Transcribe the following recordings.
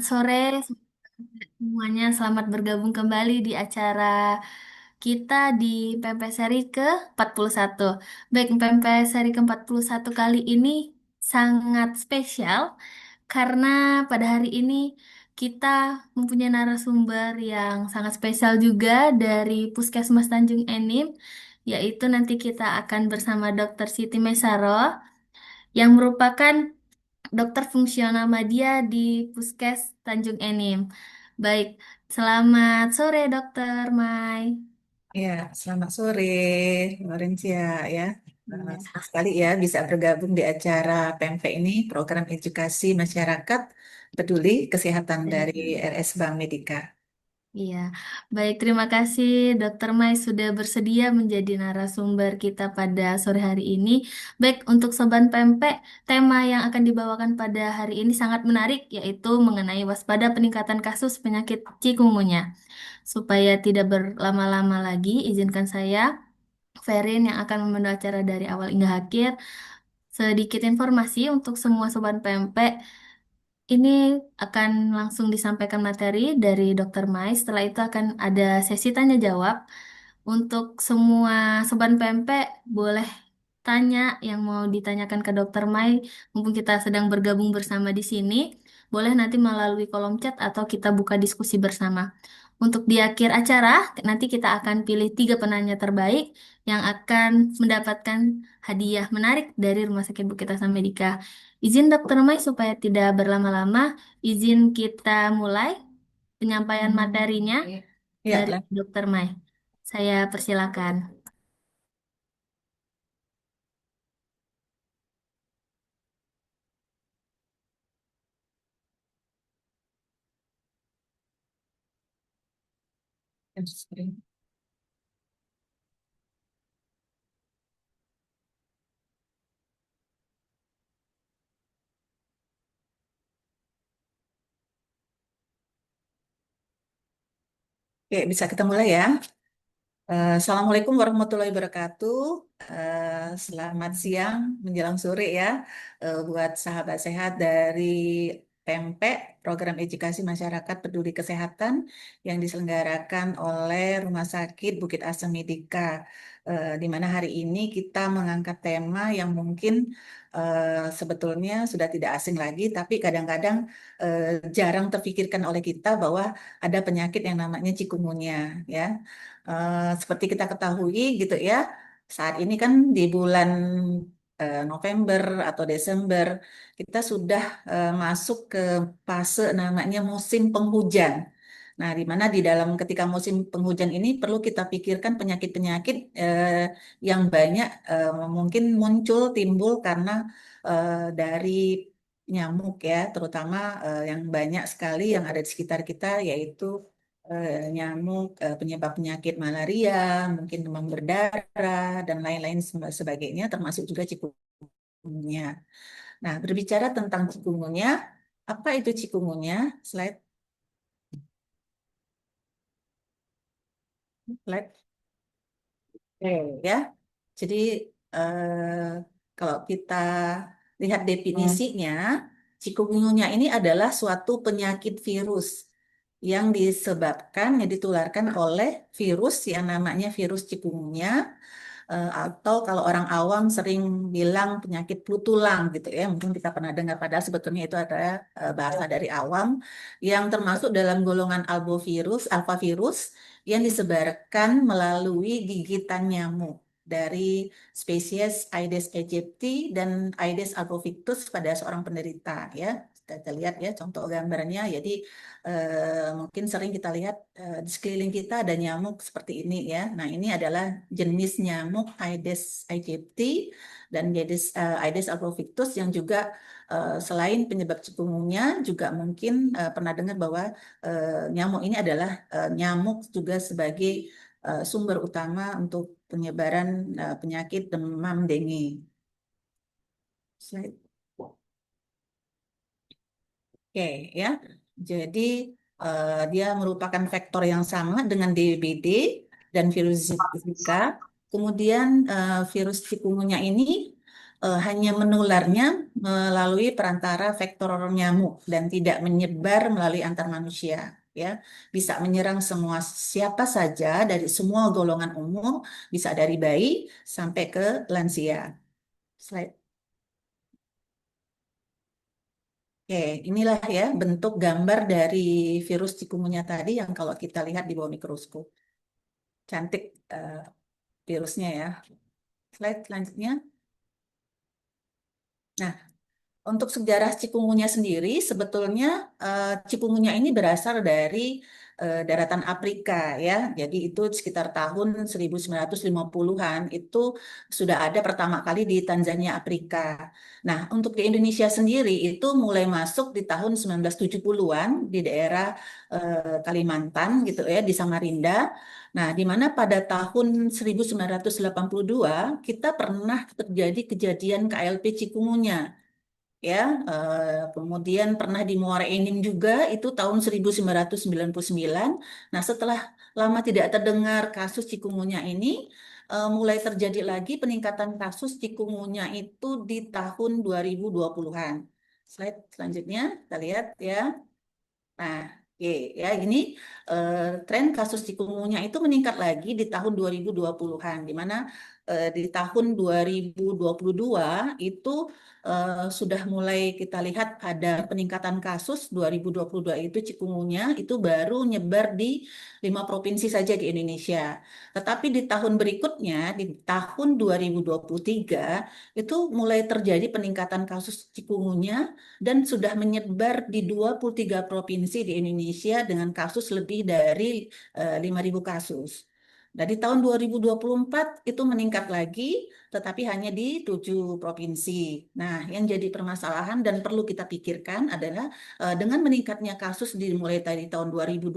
sore semuanya, selamat bergabung kembali di acara kita di PMP seri ke-41. Baik, PMP seri ke-41 kali ini sangat spesial karena pada hari ini kita mempunyai narasumber yang sangat spesial juga dari Puskesmas Tanjung Enim, yaitu nanti kita akan bersama Dr. Siti Mesaro yang merupakan dokter fungsional media di Puskes Tanjung Enim. Baik, selamat sore Dokter Mai. Ya, selamat sore, Lorencia ya. Iya. Senang sekali ya bisa bergabung di acara PMP ini, Program Edukasi Masyarakat Peduli Kesehatan dari RS Bank Medika. Iya, baik terima kasih Dokter Mai sudah bersedia menjadi narasumber kita pada sore hari ini. Baik, untuk Sobat Pempek, tema yang akan dibawakan pada hari ini sangat menarik, yaitu mengenai waspada peningkatan kasus penyakit cikungunya. Supaya tidak berlama-lama lagi, izinkan saya Ferin yang akan memandu acara dari awal hingga akhir. Sedikit informasi untuk semua sobat PMP. Ini akan langsung disampaikan materi dari Dr. Mai. Setelah itu akan ada sesi tanya jawab. Untuk semua sobat PMP boleh tanya yang mau ditanyakan ke Dr. Mai. Mumpung kita sedang bergabung bersama di sini, boleh nanti melalui kolom chat atau kita buka diskusi bersama. Untuk di akhir acara, nanti kita akan pilih tiga penanya terbaik yang akan mendapatkan hadiah menarik dari Rumah Sakit Bukit Asam Medika. Izin Dokter Mai supaya tidak berlama-lama, izin kita mulai penyampaian materinya Ya, dari Dokter Mai. Saya persilakan. lanjut. Oke, bisa kita mulai ya. Assalamualaikum warahmatullahi wabarakatuh. Selamat siang menjelang sore ya buat sahabat sehat dari PMP, Program Edukasi Masyarakat Peduli Kesehatan yang diselenggarakan oleh Rumah Sakit Bukit Asem Medika. Di mana hari ini kita mengangkat tema yang mungkin sebetulnya sudah tidak asing lagi, tapi kadang-kadang jarang terpikirkan oleh kita bahwa ada penyakit yang namanya cikungunya ya. Seperti kita ketahui gitu ya, saat ini kan di bulan November atau Desember kita sudah masuk ke fase namanya musim penghujan. Nah, di mana di dalam ketika musim penghujan ini perlu kita pikirkan penyakit-penyakit yang banyak mungkin muncul timbul karena dari nyamuk ya, terutama yang banyak sekali yang ada di sekitar kita yaitu nyamuk penyebab penyakit malaria, mungkin demam berdarah dan lain-lain sebagainya, termasuk juga cikungunya. Nah, berbicara tentang cikungunya, apa itu cikungunya? Slide, slide. Oke, ya. Jadi kalau kita lihat definisinya, cikungunya ini adalah suatu penyakit virus yang ditularkan oleh virus yang namanya virus cikungunya, atau kalau orang awam sering bilang penyakit flu tulang gitu ya, mungkin kita pernah dengar, padahal sebetulnya itu adalah bahasa dari awam yang termasuk dalam golongan alfavirus yang disebarkan melalui gigitan nyamuk dari spesies Aedes aegypti dan Aedes albopictus pada seorang penderita ya. Kita lihat ya contoh gambarnya. Jadi mungkin sering kita lihat di sekeliling kita ada nyamuk seperti ini ya. Nah, ini adalah jenis nyamuk Aedes aegypti dan Aedes albopictus yang juga selain penyebab cikungunya juga mungkin pernah dengar bahwa nyamuk ini adalah nyamuk juga sebagai sumber utama untuk penyebaran penyakit demam dengue. Slide. Oke ya. Jadi dia merupakan vektor yang sama dengan DBD dan virus Zika. Kemudian virus cikungunya ini hanya menularnya melalui perantara vektor nyamuk dan tidak menyebar melalui antar manusia. Ya, bisa menyerang semua siapa saja dari semua golongan umur, bisa dari bayi sampai ke lansia. Slide. Oke, inilah ya bentuk gambar dari virus cikungunya tadi yang kalau kita lihat di bawah mikroskop. Cantik virusnya ya. Slide selanjutnya. Nah, untuk sejarah cikungunya sendiri, sebetulnya cikungunya ini berasal dari daratan Afrika ya. Jadi itu sekitar tahun 1950-an itu sudah ada pertama kali di Tanzania, Afrika. Nah, untuk di Indonesia sendiri itu mulai masuk di tahun 1970-an di daerah Kalimantan gitu ya, di Samarinda. Nah, di mana pada tahun 1982 kita pernah terjadi kejadian KLP cikungunya ya. Kemudian pernah di Muara Enim juga itu tahun 1999. Nah, setelah lama tidak terdengar kasus cikungunya ini, mulai terjadi lagi peningkatan kasus cikungunya itu di tahun 2020-an. Slide selanjutnya kita lihat ya. Nah, oke ya, ini tren kasus cikungunya itu meningkat lagi di tahun 2020-an, di mana di tahun 2022 itu sudah mulai kita lihat ada peningkatan kasus. 2022 itu cikungunya itu baru nyebar di 5 provinsi saja di Indonesia. Tetapi di tahun berikutnya, di tahun 2023 itu mulai terjadi peningkatan kasus cikungunya dan sudah menyebar di 23 provinsi di Indonesia dengan kasus lebih dari 5.000 kasus. Nah, di tahun 2024 itu meningkat lagi, tetapi hanya di 7 provinsi. Nah, yang jadi permasalahan dan perlu kita pikirkan adalah dengan meningkatnya kasus dimulai dari tahun 2020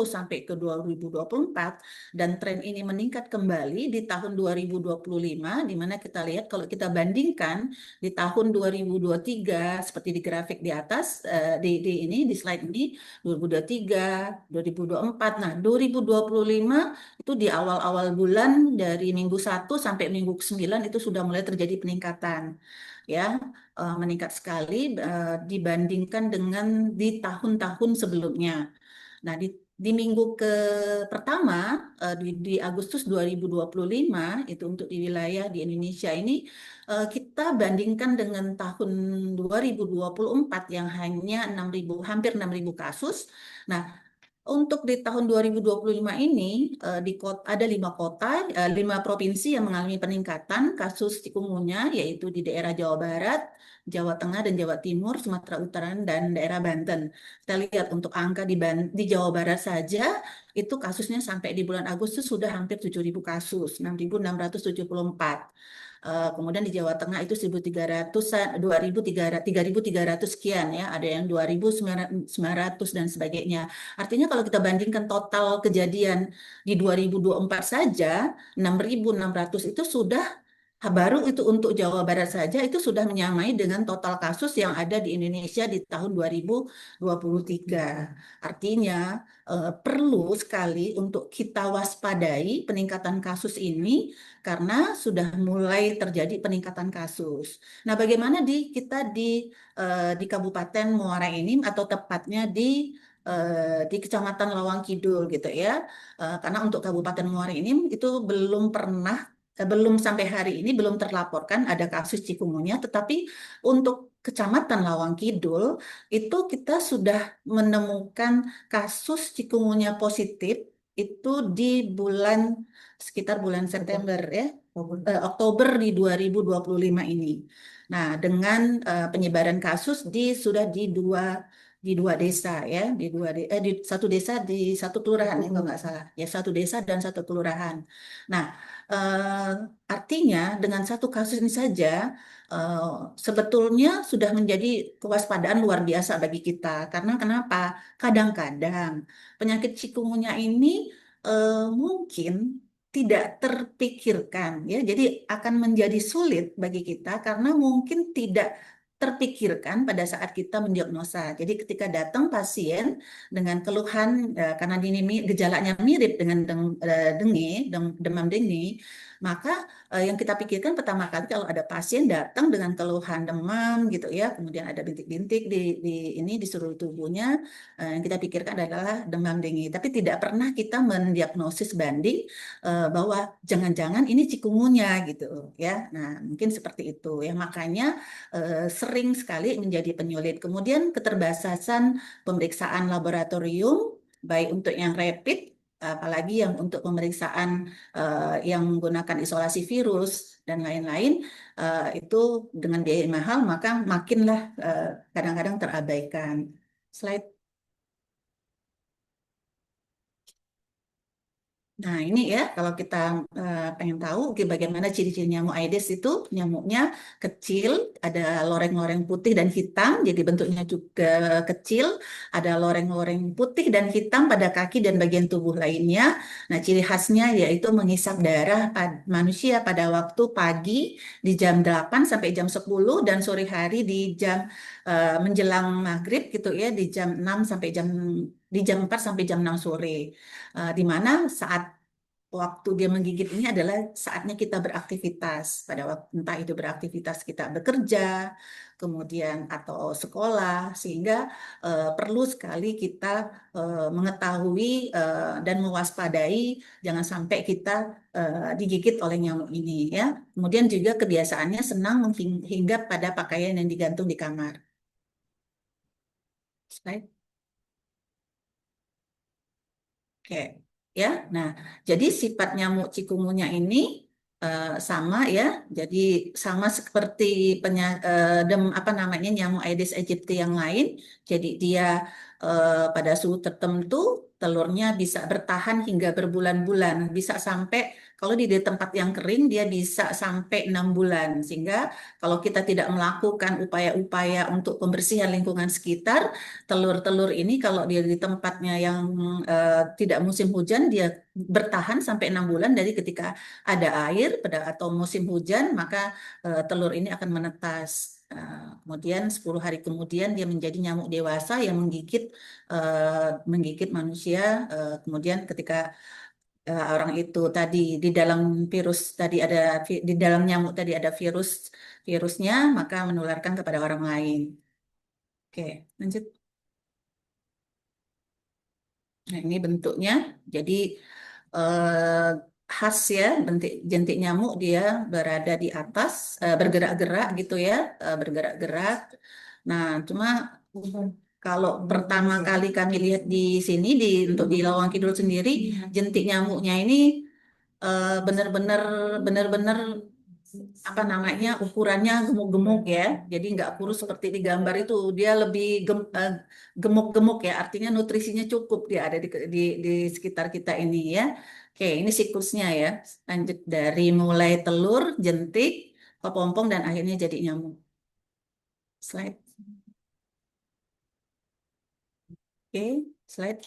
sampai ke 2024 dan tren ini meningkat kembali di tahun 2025, di mana kita lihat kalau kita bandingkan di tahun 2023 seperti di grafik di atas di ini di slide ini 2023, 2024. Nah, 2025 itu di awal-awal bulan dari minggu 1 sampai minggu 9 itu sudah mulai terjadi peningkatan. Ya, meningkat sekali dibandingkan dengan di tahun-tahun sebelumnya. Nah, di minggu pertama di Agustus 2025 itu untuk di wilayah di Indonesia ini kita bandingkan dengan tahun 2024 yang hanya 6.000 hampir 6.000 kasus. Nah, untuk di tahun 2025 ini ada 5 kota, 5 provinsi yang mengalami peningkatan kasus chikungunya, yaitu di daerah Jawa Barat, Jawa Tengah dan Jawa Timur, Sumatera Utara dan daerah Banten. Kita lihat untuk angka di Jawa Barat saja itu kasusnya sampai di bulan Agustus sudah hampir 7.000 kasus, 6.674. Kemudian di Jawa Tengah itu 1.300, 3.300 sekian ya, ada yang 2.900 dan sebagainya. Artinya kalau kita bandingkan total kejadian di 2024 saja, 6.600 itu sudah baru itu untuk Jawa Barat saja itu sudah menyamai dengan total kasus yang ada di Indonesia di tahun 2023. Artinya perlu sekali untuk kita waspadai peningkatan kasus ini karena sudah mulai terjadi peningkatan kasus. Nah, bagaimana kita di Kabupaten Muara Enim atau tepatnya di Kecamatan Lawang Kidul gitu ya. Karena untuk Kabupaten Muara Enim itu belum sampai hari ini belum terlaporkan ada kasus cikungunya, tetapi untuk Kecamatan Lawang Kidul itu kita sudah menemukan kasus cikungunya positif itu di bulan sekitar bulan September ya, Oktober di 2025 ini. Nah, dengan penyebaran kasus sudah di dua desa ya, di satu desa di satu kelurahan ya, kalau nggak salah ya, satu desa dan satu kelurahan. Nah, artinya dengan satu kasus ini saja eh, sebetulnya sudah menjadi kewaspadaan luar biasa bagi kita. Karena kenapa? Kadang-kadang penyakit chikungunya ini mungkin tidak terpikirkan ya. Jadi akan menjadi sulit bagi kita karena mungkin tidak terpikirkan pada saat kita mendiagnosa. Jadi ketika datang pasien dengan keluhan karena gejalanya mirip dengan demam dengue, Maka yang kita pikirkan pertama kali kalau ada pasien datang dengan keluhan demam gitu ya, kemudian ada bintik-bintik di di seluruh tubuhnya, yang kita pikirkan adalah demam dengue. Tapi tidak pernah kita mendiagnosis banding bahwa jangan-jangan ini cikungunya gitu ya. Nah, mungkin seperti itu ya. Makanya sering sekali menjadi penyulit. Kemudian keterbatasan pemeriksaan laboratorium baik untuk yang rapid apalagi yang untuk pemeriksaan yang menggunakan isolasi virus dan lain-lain itu dengan biaya mahal maka makinlah kadang-kadang terabaikan. Slide. Nah, ini ya, kalau kita pengen tahu oke, bagaimana ciri-ciri nyamuk Aedes itu, nyamuknya kecil, ada loreng-loreng putih dan hitam, jadi bentuknya juga kecil, ada loreng-loreng putih dan hitam pada kaki dan bagian tubuh lainnya. Nah, ciri khasnya yaitu mengisap darah manusia pada waktu pagi di jam 8 sampai jam 10 dan sore hari di jam menjelang maghrib gitu ya, di jam 6 sampai di jam 4 sampai jam 6 sore. Di mana saat waktu dia menggigit ini adalah saatnya kita beraktivitas. Pada waktu entah itu beraktivitas kita bekerja, kemudian atau sekolah, sehingga perlu sekali kita mengetahui dan mewaspadai jangan sampai kita digigit oleh nyamuk ini ya. Kemudian juga kebiasaannya senang menghinggap pada pakaian yang digantung di kamar. Slide. Oke, ya. Nah, jadi sifat nyamuk cikungunya ini sama ya. Jadi sama seperti apa namanya nyamuk Aedes aegypti yang lain. Jadi dia pada suhu tertentu telurnya bisa bertahan hingga berbulan-bulan, bisa sampai kalau di tempat yang kering dia bisa sampai 6 bulan. Sehingga kalau kita tidak melakukan upaya-upaya untuk pembersihan lingkungan sekitar, telur-telur ini kalau dia di tempatnya yang tidak musim hujan, dia bertahan sampai 6 bulan dari ketika ada air pada atau musim hujan, maka telur ini akan menetas. Kemudian 10 hari kemudian dia menjadi nyamuk dewasa yang menggigit manusia. Kemudian ketika orang itu tadi di dalam virus tadi ada di dalam nyamuk tadi ada virusnya, maka menularkan kepada orang lain. Oke, lanjut. Nah, ini bentuknya. Jadi eh, khas ya, jentik nyamuk dia berada di atas, bergerak-gerak gitu ya, bergerak-gerak. Nah, cuma kalau pertama kali kami lihat di sini untuk di Lawang Kidul sendiri, jentik nyamuknya ini benar-benar benar-benar apa namanya ukurannya gemuk-gemuk ya. Jadi nggak kurus seperti di gambar itu. Dia lebih gemuk-gemuk ya. Artinya nutrisinya cukup dia ada di sekitar kita ini ya. Oke, ini siklusnya ya. Lanjut dari mulai telur, jentik, kepompong dan akhirnya jadi nyamuk. Slide. Oke, slide.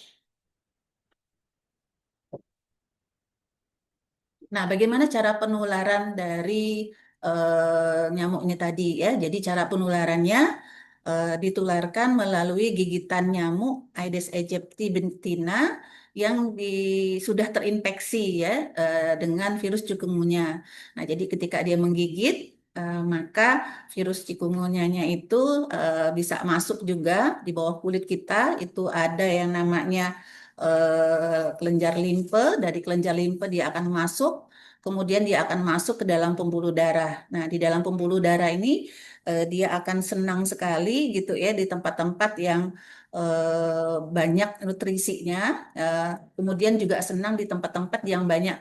Nah, bagaimana cara penularan dari nyamuk ini tadi ya? Jadi cara penularannya ditularkan melalui gigitan nyamuk Aedes aegypti betina yang sudah terinfeksi ya dengan virus chikungunya. Nah, jadi ketika dia menggigit maka virus chikungunya itu bisa masuk juga di bawah kulit kita. Itu ada yang namanya kelenjar limpe. Dari kelenjar limpe dia akan masuk, kemudian dia akan masuk ke dalam pembuluh darah. Nah, di dalam pembuluh darah ini dia akan senang sekali gitu ya di tempat-tempat yang banyak nutrisinya. Kemudian juga senang di tempat-tempat yang banyak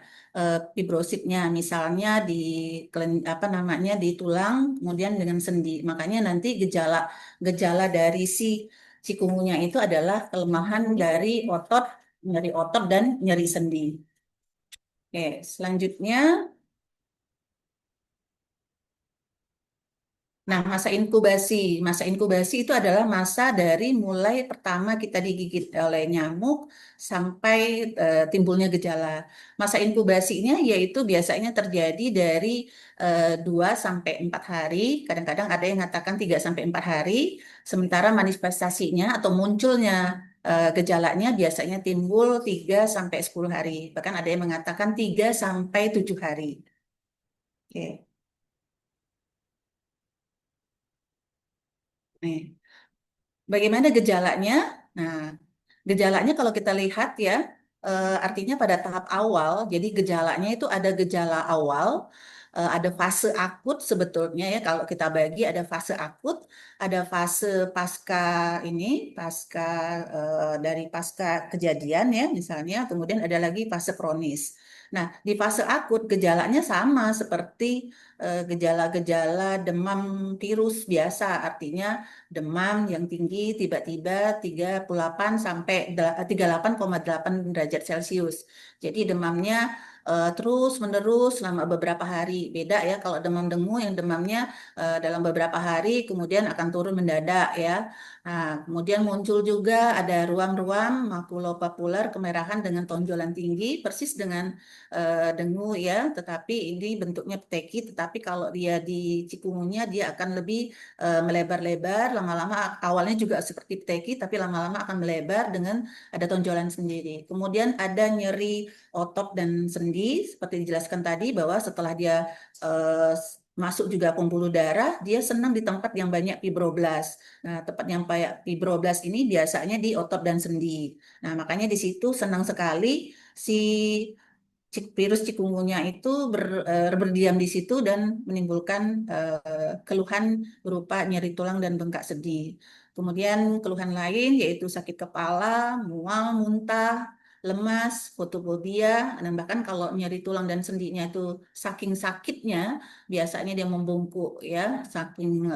fibrositnya, misalnya di apa namanya di tulang, kemudian dengan sendi. Makanya nanti gejala dari si cikungunya itu adalah kelemahan dari otot, nyeri otot dan nyeri sendi. Oke, selanjutnya. Nah, masa inkubasi itu adalah masa dari mulai pertama kita digigit oleh nyamuk sampai timbulnya gejala. Masa inkubasinya yaitu biasanya terjadi dari 2 sampai 4 hari, kadang-kadang ada yang mengatakan 3 sampai 4 hari, sementara manifestasinya atau munculnya gejalanya biasanya timbul 3 sampai 10 hari. Bahkan ada yang mengatakan 3 sampai 7 hari. Oke. Nih, bagaimana gejalanya? Nah, gejalanya kalau kita lihat ya, artinya pada tahap awal, jadi gejalanya itu ada gejala awal, ada fase akut sebetulnya ya, kalau kita bagi ada fase akut, ada fase pasca ini, pasca dari pasca kejadian ya misalnya, kemudian ada lagi fase kronis. Nah, di fase akut gejalanya sama seperti gejala-gejala demam virus biasa, artinya demam yang tinggi tiba-tiba 38 sampai 38,8 derajat Celcius. Jadi demamnya terus menerus selama beberapa hari. Beda ya kalau demam dengu yang demamnya dalam beberapa hari kemudian akan turun mendadak ya. Nah, kemudian muncul juga ada ruam-ruam makulopapular kemerahan dengan tonjolan tinggi persis dengan dengu ya, tetapi ini bentuknya peteki, tetapi kalau dia di cikungunya dia akan lebih melebar-lebar, lama-lama awalnya juga seperti teki, tapi lama-lama akan melebar dengan ada tonjolan sendiri. Kemudian ada nyeri otot dan sendi, seperti dijelaskan tadi bahwa setelah dia masuk juga pembuluh darah, dia senang di tempat yang banyak fibroblast. Nah, tempat yang banyak fibroblast ini biasanya di otot dan sendi. Nah, makanya di situ senang sekali si virus cikungunya itu berdiam di situ dan menimbulkan keluhan berupa nyeri tulang dan bengkak sendi. Kemudian keluhan lain yaitu sakit kepala, mual, muntah, lemas, fotofobia, dan bahkan kalau nyeri tulang dan sendinya itu saking sakitnya, biasanya dia membungkuk ya, saking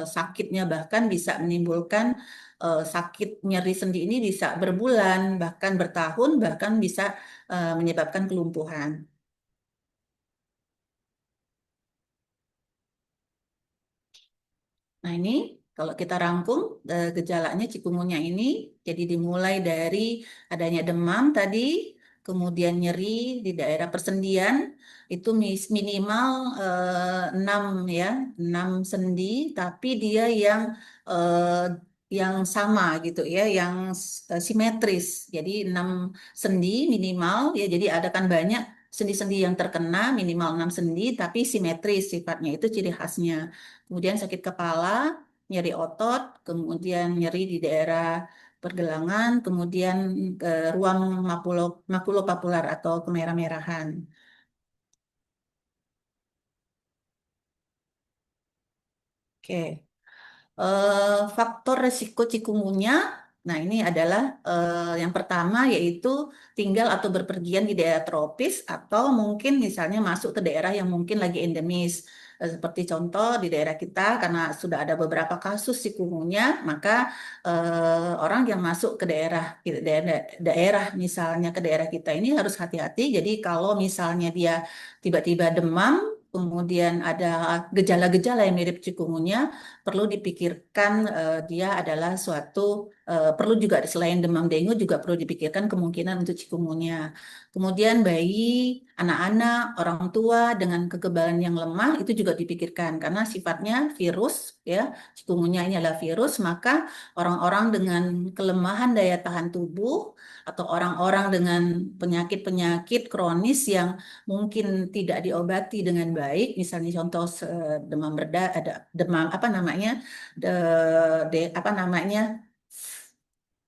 sakitnya bahkan bisa menimbulkan sakit nyeri sendi ini bisa berbulan, bahkan bertahun, bahkan bisa menyebabkan kelumpuhan. Nah ini kalau kita rangkum gejalanya cikungunya ini, jadi dimulai dari adanya demam tadi, kemudian nyeri di daerah persendian, itu minimal 6 ya, 6 sendi, tapi dia yang sama gitu ya, yang simetris. Jadi 6 sendi minimal ya, jadi ada kan banyak sendi-sendi yang terkena minimal 6 sendi, tapi simetris sifatnya itu ciri khasnya. Kemudian sakit kepala, nyeri otot, kemudian nyeri di daerah pergelangan, kemudian ruang makulopapular atau kemerah-merahan. Oke. Faktor resiko cikungunya, nah ini adalah yang pertama yaitu tinggal atau berpergian di daerah tropis atau mungkin misalnya masuk ke daerah yang mungkin lagi endemis. Seperti contoh di daerah kita karena sudah ada beberapa kasus cikungunya, maka orang yang masuk ke daerah misalnya ke daerah kita ini harus hati-hati. Jadi kalau misalnya dia tiba-tiba demam, kemudian ada gejala-gejala yang mirip cikungunya, perlu dipikirkan dia adalah suatu perlu juga selain demam dengue juga perlu dipikirkan kemungkinan untuk cikungunya. Kemudian bayi, anak-anak, orang tua dengan kekebalan yang lemah itu juga dipikirkan karena sifatnya virus ya. Cikungunya ini adalah virus, maka orang-orang dengan kelemahan daya tahan tubuh atau orang-orang dengan penyakit-penyakit kronis yang mungkin tidak diobati dengan baik, misalnya contoh demam berdarah, ada demam apa namanya, apa namanya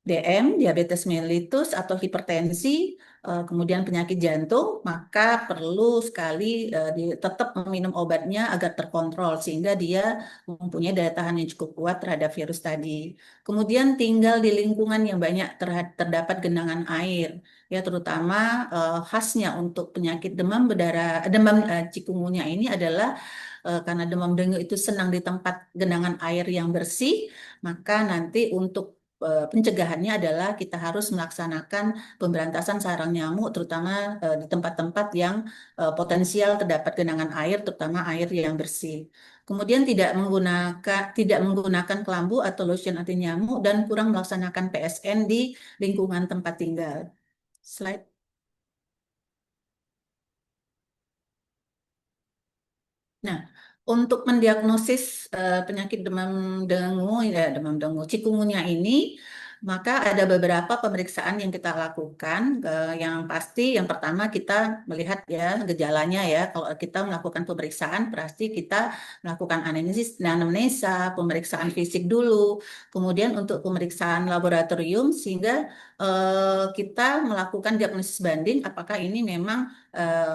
DM, diabetes mellitus atau hipertensi, kemudian penyakit jantung, maka perlu sekali tetap meminum obatnya agar terkontrol sehingga dia mempunyai daya tahan yang cukup kuat terhadap virus tadi. Kemudian tinggal di lingkungan yang banyak terdapat genangan air, ya terutama khasnya untuk penyakit demam berdarah, demam cikungunya ini adalah karena demam dengue itu senang di tempat genangan air yang bersih, maka nanti untuk pencegahannya adalah kita harus melaksanakan pemberantasan sarang nyamuk, terutama di tempat-tempat yang potensial terdapat genangan air, terutama air yang bersih. Kemudian tidak menggunakan kelambu atau lotion anti nyamuk dan kurang melaksanakan PSN di lingkungan tempat tinggal. Slide. Nah, untuk mendiagnosis penyakit demam dengu, ya demam dengu, cikungunya ini, Maka ada beberapa pemeriksaan yang kita lakukan. Yang pasti, yang pertama kita melihat ya gejalanya ya. Kalau kita melakukan pemeriksaan, pasti kita melakukan anamnesa, pemeriksaan fisik dulu. Kemudian untuk pemeriksaan laboratorium, sehingga kita melakukan diagnosis banding apakah ini memang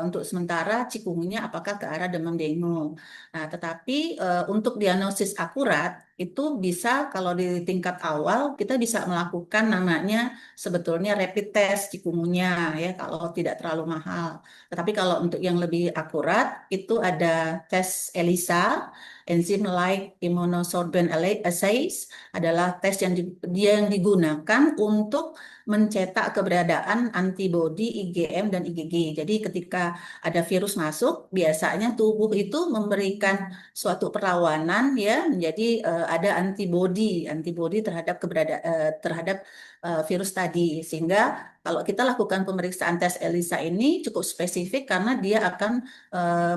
untuk sementara cikungunya apakah ke arah demam dengue. Nah, tetapi untuk diagnosis akurat itu bisa kalau di tingkat awal kita bisa melakukan namanya sebetulnya rapid test cikungunya ya kalau tidak terlalu mahal. Tetapi kalau untuk yang lebih akurat itu ada tes ELISA, Enzyme Like Immunosorbent Assays adalah tes dia yang digunakan untuk mencetak keberadaan antibodi IgM dan IgG. Jadi ketika ada virus masuk, biasanya tubuh itu memberikan suatu perlawanan ya menjadi ada antibodi terhadap terhadap virus tadi, sehingga kalau kita lakukan pemeriksaan tes ELISA ini cukup spesifik karena dia akan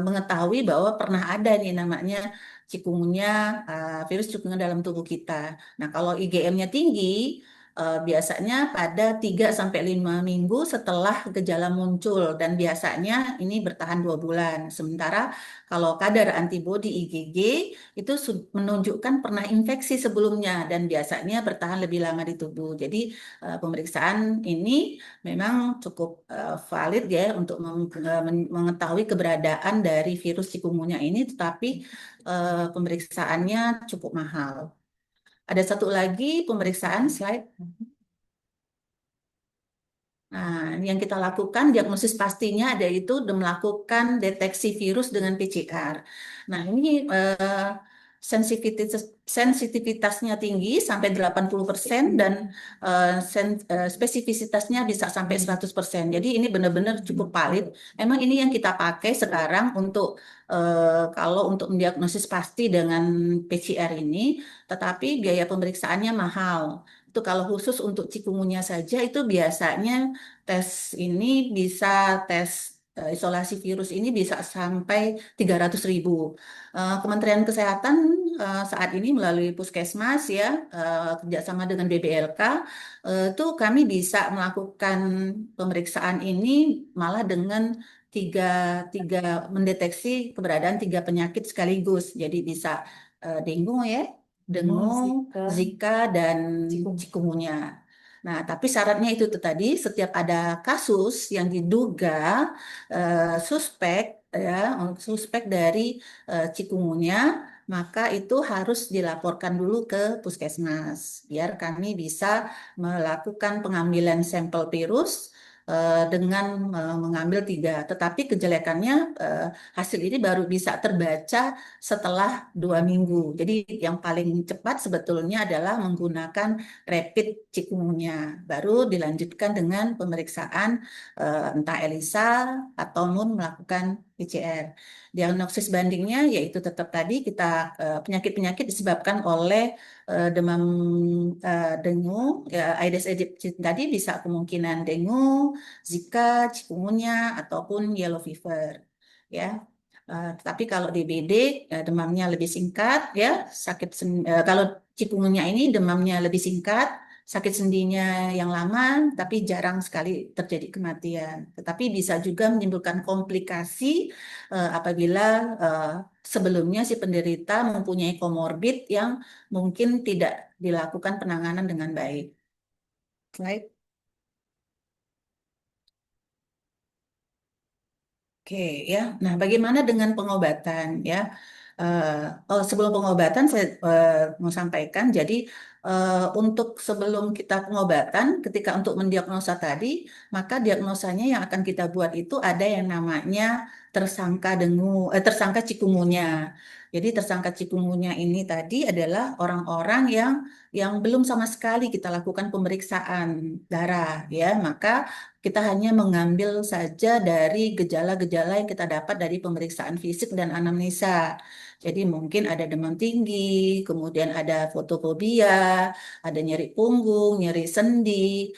mengetahui bahwa pernah ada nih namanya cikungunya, virus cikungunya dalam tubuh kita. Nah, kalau IgM-nya tinggi, biasanya pada 3 sampai 5 minggu setelah gejala muncul dan biasanya ini bertahan 2 bulan. Sementara kalau kadar antibodi IgG itu menunjukkan pernah infeksi sebelumnya dan biasanya bertahan lebih lama di tubuh. Jadi pemeriksaan ini memang cukup valid ya untuk mengetahui keberadaan dari virus chikungunya ini, tetapi pemeriksaannya cukup mahal. Ada satu lagi pemeriksaan slide. Nah, yang kita lakukan diagnosis pastinya ada itu melakukan deteksi virus dengan PCR. Nah, ini sensitivitasnya tinggi sampai 80% dan spesifisitasnya bisa sampai 100%. Jadi ini benar-benar cukup valid. Emang ini yang kita pakai sekarang untuk kalau untuk mendiagnosis pasti dengan PCR ini, tetapi biaya pemeriksaannya mahal. Itu kalau khusus untuk cikungunya saja itu biasanya tes ini bisa tes isolasi virus ini bisa sampai 300.000. Kementerian Kesehatan saat ini melalui Puskesmas ya kerjasama dengan BBLK itu kami bisa melakukan pemeriksaan ini malah dengan tiga tiga mendeteksi keberadaan 3 penyakit sekaligus. Jadi bisa dengue ya, dengue, Zika, dan cikungunya. Nah, tapi syaratnya itu tuh tadi setiap ada kasus yang diduga suspek ya, suspek dari cikungunya, maka itu harus dilaporkan dulu ke Puskesmas biar kami bisa melakukan pengambilan sampel virus dengan mengambil 3. Tetapi kejelekannya hasil ini baru bisa terbaca setelah 2 minggu. Jadi yang paling cepat sebetulnya adalah menggunakan rapid cikungunya. Baru dilanjutkan dengan pemeriksaan entah ELISA atau melakukan PCR. Diagnosis bandingnya yaitu tetap tadi kita penyakit-penyakit disebabkan oleh demam dengue, ya, Aedes aegypti tadi bisa kemungkinan dengue, Zika, chikungunya, ataupun yellow fever. Ya, tapi kalau DBD demamnya lebih singkat, ya kalau chikungunya ini demamnya lebih singkat, sakit sendinya yang lama, tapi jarang sekali terjadi kematian. Tetapi bisa juga menimbulkan komplikasi apabila eh, sebelumnya si penderita mempunyai komorbid yang mungkin tidak dilakukan penanganan dengan baik. Slide. Oke, ya. Nah, bagaimana dengan pengobatan ya? Sebelum pengobatan saya mau sampaikan. Jadi untuk sebelum kita pengobatan, ketika untuk mendiagnosa tadi, maka diagnosanya yang akan kita buat itu ada yang namanya tersangka cikungunya. Jadi tersangka cikungunya ini tadi adalah orang-orang yang belum sama sekali kita lakukan pemeriksaan darah, ya. Maka kita hanya mengambil saja dari gejala-gejala yang kita dapat dari pemeriksaan fisik dan anamnesa. Jadi mungkin ada demam tinggi, kemudian ada fotofobia, ada nyeri punggung, nyeri sendi.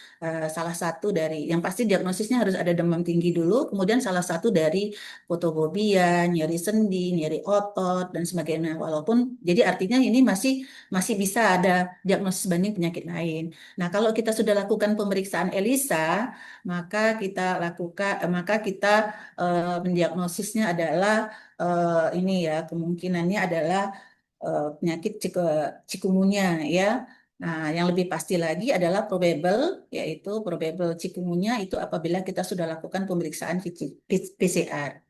Salah satu dari yang pasti diagnosisnya harus ada demam tinggi dulu, kemudian salah satu dari fotofobia, nyeri sendi, nyeri otot dan sebagainya. Walaupun jadi artinya ini masih masih bisa ada diagnosis banding penyakit lain. Nah, kalau kita sudah lakukan pemeriksaan ELISA, maka kita mendiagnosisnya adalah ini ya kemungkinannya adalah penyakit cikungunya ya. Nah, yang lebih pasti lagi adalah probable, yaitu probable cikungunya itu apabila kita sudah lakukan pemeriksaan PCR.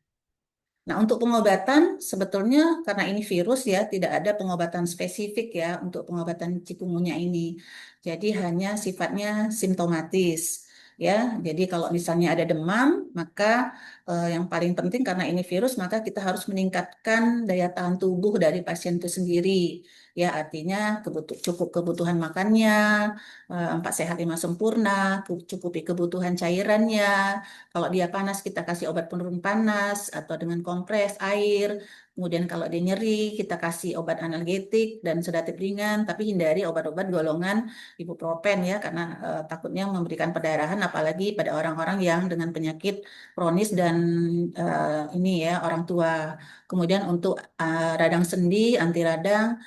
Nah, untuk pengobatan sebetulnya karena ini virus ya, tidak ada pengobatan spesifik ya untuk pengobatan cikungunya ini. Jadi hanya sifatnya simptomatis ya. Jadi kalau misalnya ada demam, maka yang paling penting karena ini virus, maka kita harus meningkatkan daya tahan tubuh dari pasien itu sendiri. Ya, artinya cukup kebutuhan makannya, 4 sehat 5 sempurna, cukupi kebutuhan cairannya, kalau dia panas, kita kasih obat penurun panas atau dengan kompres air. Kemudian kalau dia nyeri, kita kasih obat analgetik dan sedatif ringan, tapi hindari obat-obat golongan ibuprofen ya, karena takutnya memberikan perdarahan, apalagi pada orang-orang yang dengan penyakit kronis dan ini ya orang tua. Kemudian untuk radang sendi, anti radang,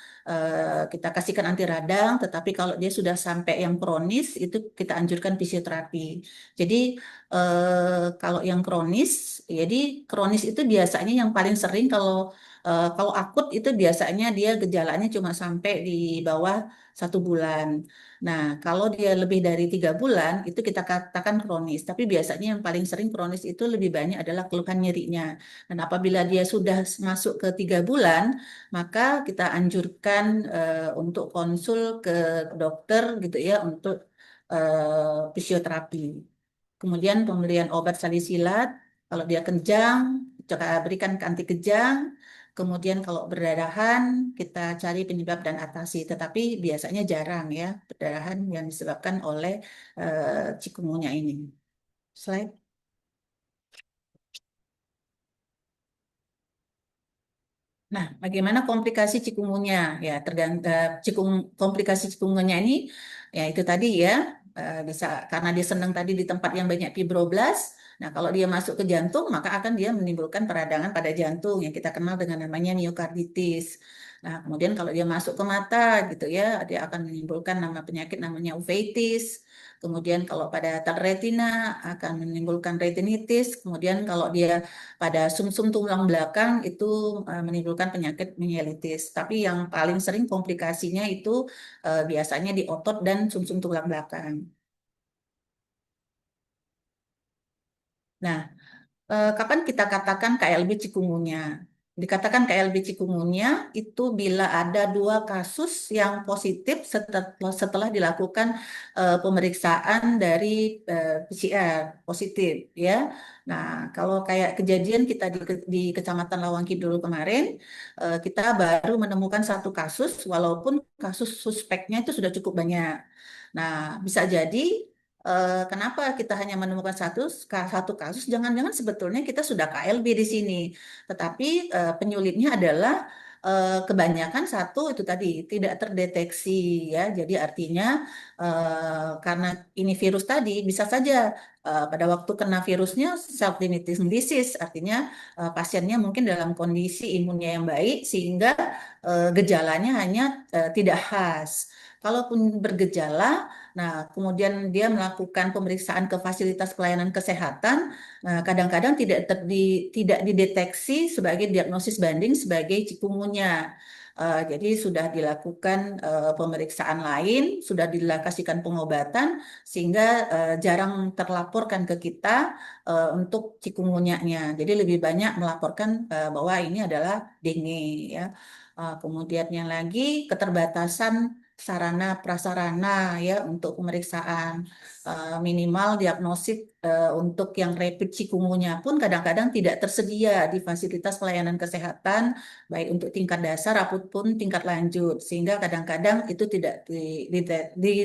kita kasihkan anti radang, tetapi kalau dia sudah sampai yang kronis, itu kita anjurkan fisioterapi. Jadi kalau yang kronis, jadi kronis itu biasanya yang paling sering kalau akut itu biasanya dia gejalanya cuma sampai di bawah 1 bulan. Nah, kalau dia lebih dari 3 bulan itu kita katakan kronis. Tapi biasanya yang paling sering kronis itu lebih banyak adalah keluhan nyerinya. Dan apabila dia sudah masuk ke 3 bulan, maka kita anjurkan untuk konsul ke dokter gitu ya untuk fisioterapi. Kemudian pemberian obat salisilat, kalau dia kejang, coba berikan anti kejang. Kemudian kalau berdarahan, kita cari penyebab dan atasi. Tetapi biasanya jarang ya, perdarahan yang disebabkan oleh cikungunya ini. Slide. Nah, bagaimana komplikasi cikungunya? Ya, tergantung komplikasi cikungunya ini, ya itu tadi ya, bisa karena dia senang tadi di tempat yang banyak fibroblast. Nah, kalau dia masuk ke jantung, maka akan dia menimbulkan peradangan pada jantung yang kita kenal dengan namanya miokarditis. Nah, kemudian kalau dia masuk ke mata, gitu ya, dia akan menimbulkan nama penyakit namanya uveitis. Kemudian kalau pada retina akan menimbulkan retinitis. Kemudian kalau dia pada sumsum tulang belakang itu menimbulkan penyakit mielitis. Tapi yang paling sering komplikasinya itu biasanya di otot dan sumsum tulang belakang. Nah, kapan kita katakan KLB cikungunya? Dikatakan KLB cikungunya itu bila ada 2 kasus yang positif setelah dilakukan pemeriksaan dari PCR positif ya. Nah, kalau kayak kejadian kita di Kecamatan Lawang Kidul kemarin, kita baru menemukan 1 kasus walaupun kasus suspeknya itu sudah cukup banyak. Nah, bisa jadi kenapa kita hanya menemukan satu kasus? Jangan-jangan sebetulnya kita sudah KLB di sini, tetapi penyulitnya adalah kebanyakan satu itu tadi tidak terdeteksi ya. Jadi artinya karena ini virus tadi bisa saja pada waktu kena virusnya self-limiting disease, artinya pasiennya mungkin dalam kondisi imunnya yang baik sehingga gejalanya hanya tidak khas. Kalaupun bergejala, nah, kemudian dia melakukan pemeriksaan ke fasilitas pelayanan kesehatan. Nah, kadang-kadang tidak dideteksi sebagai diagnosis banding sebagai cikungunya. Jadi sudah dilakukan pemeriksaan lain, sudah dilakasikan pengobatan, sehingga jarang terlaporkan ke kita untuk cikungunyanya. Jadi lebih banyak melaporkan bahwa ini adalah dengue ya. Kemudian yang lagi keterbatasan sarana prasarana ya untuk pemeriksaan. Minimal diagnostik untuk yang rapid cikungunya pun kadang-kadang tidak tersedia di fasilitas pelayanan kesehatan baik untuk tingkat dasar ataupun tingkat lanjut sehingga kadang-kadang itu tidak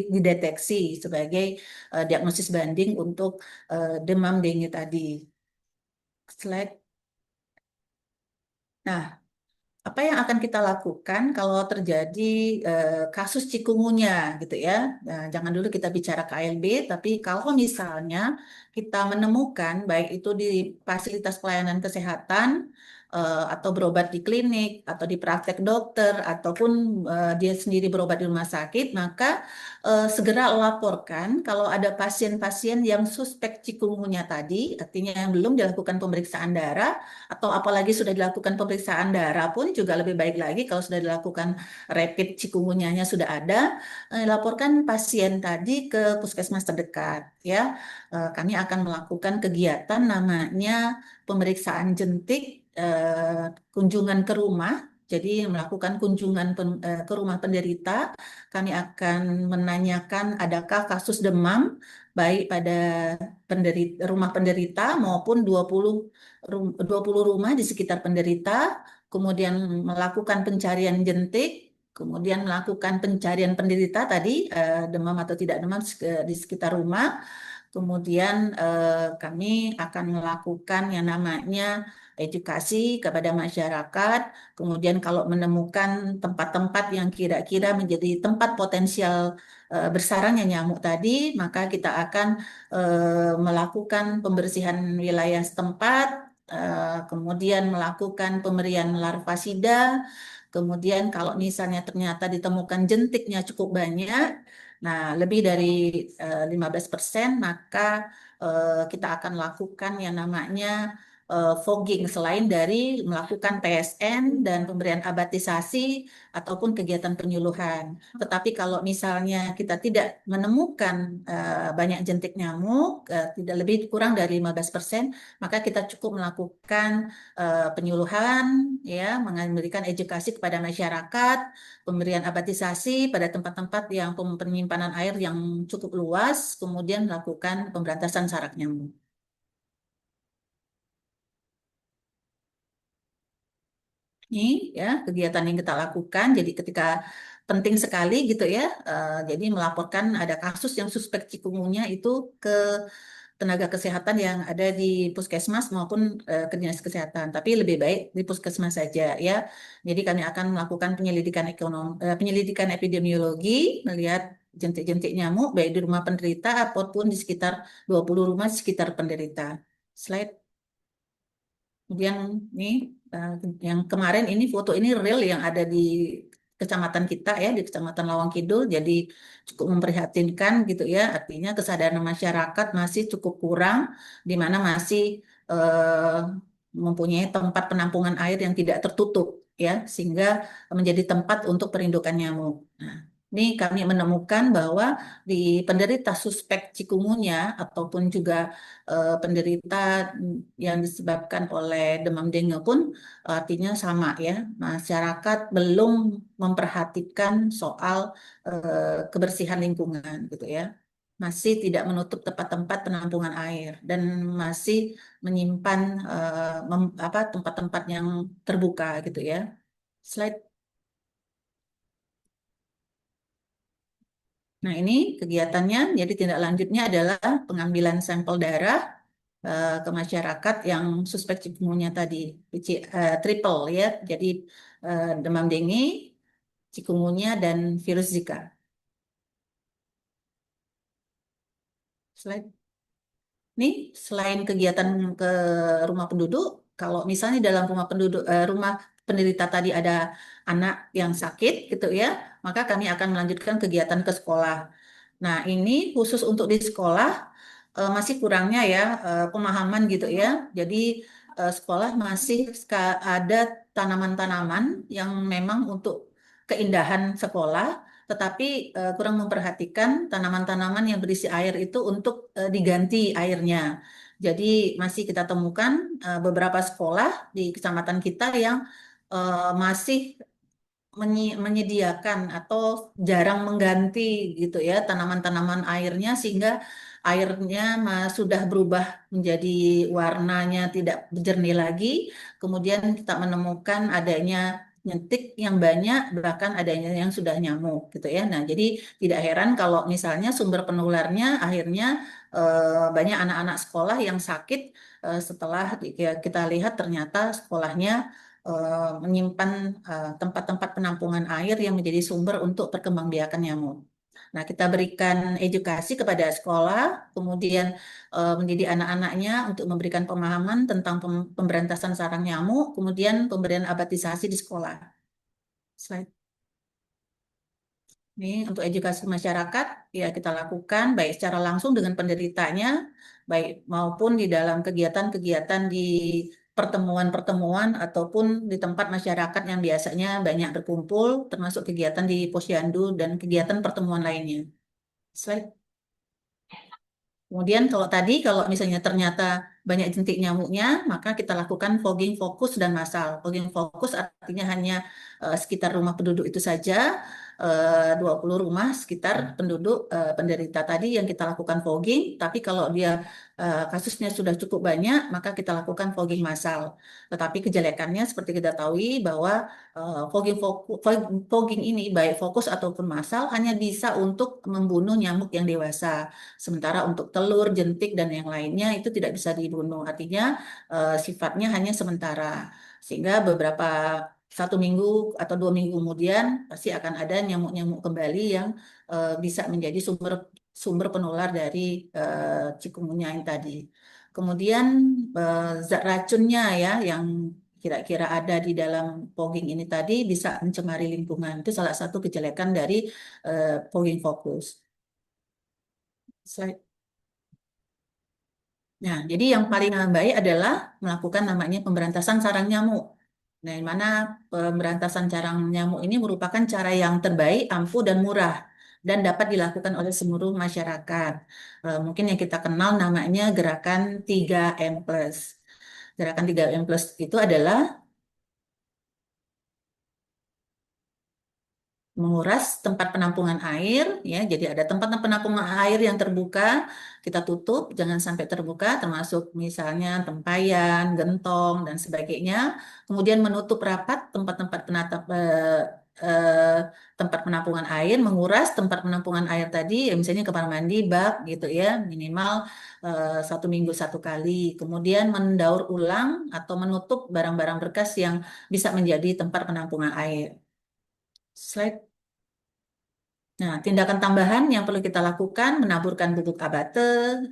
dideteksi sebagai diagnosis banding untuk demam dengue tadi. Slide. Nah, apa yang akan kita lakukan kalau terjadi kasus cikungunya gitu ya. Nah, jangan dulu kita bicara KLB, tapi kalau misalnya kita menemukan baik itu di fasilitas pelayanan kesehatan atau berobat di klinik atau di praktek dokter ataupun dia sendiri berobat di rumah sakit, maka segera laporkan kalau ada pasien-pasien yang suspek cikungunya tadi, artinya yang belum dilakukan pemeriksaan darah atau apalagi sudah dilakukan pemeriksaan darah pun juga lebih baik lagi kalau sudah dilakukan rapid cikungunyanya sudah ada, laporkan pasien tadi ke puskesmas terdekat ya. Kami akan melakukan kegiatan namanya pemeriksaan jentik, kunjungan ke rumah. Jadi melakukan kunjungan ke rumah penderita, kami akan menanyakan adakah kasus demam baik pada rumah penderita maupun 20 rumah di sekitar penderita, kemudian melakukan pencarian jentik, kemudian melakukan pencarian penderita tadi, demam atau tidak demam di sekitar rumah. Kemudian kami akan melakukan yang namanya edukasi kepada masyarakat. Kemudian kalau menemukan tempat-tempat yang kira-kira menjadi tempat potensial bersarangnya nyamuk tadi, maka kita akan melakukan pembersihan wilayah setempat, kemudian melakukan pemberian larvasida. Kemudian kalau misalnya ternyata ditemukan jentiknya cukup banyak, nah lebih dari 15%, maka kita akan lakukan yang namanya fogging selain dari melakukan PSN dan pemberian abatisasi ataupun kegiatan penyuluhan. Tetapi kalau misalnya kita tidak menemukan banyak jentik nyamuk, tidak lebih kurang dari 15%, maka kita cukup melakukan penyuluhan, ya, memberikan edukasi kepada masyarakat, pemberian abatisasi pada tempat-tempat yang penyimpanan air yang cukup luas, kemudian melakukan pemberantasan sarang nyamuk. Ini ya kegiatan yang kita lakukan. Jadi ketika penting sekali gitu ya. Jadi melaporkan ada kasus yang suspek cikungunya itu ke tenaga kesehatan yang ada di puskesmas maupun ke dinas kesehatan. Tapi lebih baik di puskesmas saja ya. Jadi kami akan melakukan penyelidikan epidemiologi, melihat jentik-jentik nyamuk baik di rumah penderita ataupun di sekitar 20 rumah di sekitar penderita. Slide. Kemudian ini eh, yang kemarin ini foto ini real yang ada di kecamatan kita ya, di Kecamatan Lawang Kidul. Jadi cukup memprihatinkan gitu ya. Artinya kesadaran masyarakat masih cukup kurang, di mana masih eh, mempunyai tempat penampungan air yang tidak tertutup ya, sehingga menjadi tempat untuk perindukan nyamuk. Nah, ini kami menemukan bahwa di penderita suspek cikungunya ataupun juga penderita yang disebabkan oleh demam dengue pun artinya sama ya, masyarakat belum memperhatikan soal kebersihan lingkungan gitu ya. Masih tidak menutup tempat-tempat penampungan air dan masih menyimpan tempat-tempat yang terbuka gitu ya. Slide. Nah, ini kegiatannya. Jadi tindak lanjutnya adalah pengambilan sampel darah ke masyarakat yang suspek cikungunya tadi, triple ya. Jadi demam dengue, cikungunya dan virus Zika. Slide. Nih, selain kegiatan ke rumah penduduk, kalau misalnya dalam rumah penderita tadi ada anak yang sakit gitu ya, maka kami akan melanjutkan kegiatan ke sekolah. Nah, ini khusus untuk di sekolah masih kurangnya ya pemahaman gitu ya. Jadi sekolah masih ada tanaman-tanaman yang memang untuk keindahan sekolah, tetapi kurang memperhatikan tanaman-tanaman yang berisi air itu untuk diganti airnya. Jadi masih kita temukan beberapa sekolah di kecamatan kita yang masih menyediakan atau jarang mengganti gitu ya tanaman-tanaman airnya sehingga airnya sudah berubah menjadi warnanya tidak jernih lagi. Kemudian kita menemukan adanya nyentik yang banyak bahkan adanya yang sudah nyamuk gitu ya. Nah, jadi tidak heran kalau misalnya sumber penularnya akhirnya banyak anak-anak sekolah yang sakit setelah kita lihat ternyata sekolahnya menyimpan tempat-tempat penampungan air yang menjadi sumber untuk perkembangbiakan nyamuk. Nah, kita berikan edukasi kepada sekolah, kemudian mendidik anak-anaknya untuk memberikan pemahaman tentang pemberantasan sarang nyamuk, kemudian pemberian abatisasi di sekolah. Slide. Ini untuk edukasi masyarakat ya kita lakukan baik secara langsung dengan penderitanya, baik maupun di dalam kegiatan-kegiatan di pertemuan-pertemuan ataupun di tempat masyarakat yang biasanya banyak berkumpul, termasuk kegiatan di posyandu dan kegiatan pertemuan lainnya. Slide. Kemudian kalau misalnya ternyata banyak jentik nyamuknya, maka kita lakukan fogging fokus dan massal. Fogging fokus artinya hanya sekitar rumah penduduk itu saja, 20 rumah sekitar penduduk penderita tadi yang kita lakukan fogging. Tapi kalau dia kasusnya sudah cukup banyak, maka kita lakukan fogging massal. Tetapi kejelekannya seperti kita tahu bahwa fogging ini baik fokus ataupun massal hanya bisa untuk membunuh nyamuk yang dewasa. Sementara untuk telur, jentik, dan yang lainnya itu tidak bisa dibunuh. Artinya sifatnya hanya sementara. Sehingga beberapa 1 minggu atau 2 minggu kemudian pasti akan ada nyamuk-nyamuk kembali yang bisa menjadi sumber sumber penular dari chikungunya yang tadi. Kemudian zat racunnya ya yang kira-kira ada di dalam fogging ini tadi bisa mencemari lingkungan. Itu salah satu kejelekan dari fogging fokus. Slide. Nah, jadi yang paling baik adalah melakukan namanya pemberantasan sarang nyamuk. Nah, di mana pemberantasan sarang nyamuk ini merupakan cara yang terbaik, ampuh, dan murah, dan dapat dilakukan oleh seluruh masyarakat. Mungkin yang kita kenal namanya gerakan 3M+. Gerakan 3M+ itu adalah menguras tempat penampungan air ya jadi ada tempat penampungan air yang terbuka kita tutup jangan sampai terbuka termasuk misalnya tempayan gentong dan sebagainya kemudian menutup rapat tempat-tempat eh, tempat penampungan air menguras tempat penampungan air tadi ya misalnya kamar mandi bak gitu ya minimal 1 minggu 1 kali kemudian mendaur ulang atau menutup barang-barang bekas yang bisa menjadi tempat penampungan air. Slide. Nah, tindakan tambahan yang perlu kita lakukan, menaburkan bubuk abate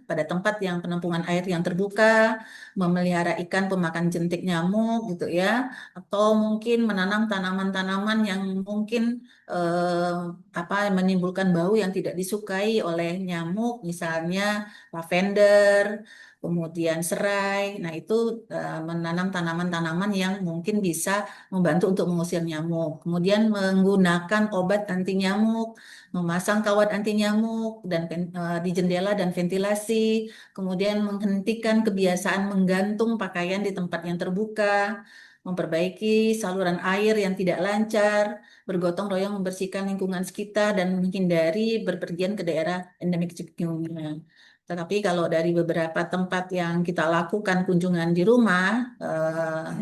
pada tempat yang penampungan air yang terbuka, memelihara ikan pemakan jentik nyamuk gitu ya, atau mungkin menanam tanaman-tanaman yang mungkin eh, menimbulkan bau yang tidak disukai oleh nyamuk, misalnya lavender, kemudian serai. Nah, itu menanam tanaman-tanaman yang mungkin bisa membantu untuk mengusir nyamuk. Kemudian menggunakan obat anti nyamuk memasang kawat anti nyamuk dan di jendela dan ventilasi, kemudian menghentikan kebiasaan menggantung pakaian di tempat yang terbuka, memperbaiki saluran air yang tidak lancar, bergotong royong membersihkan lingkungan sekitar dan menghindari berpergian ke daerah endemik chikungunya. Tetapi kalau dari beberapa tempat yang kita lakukan kunjungan di rumah,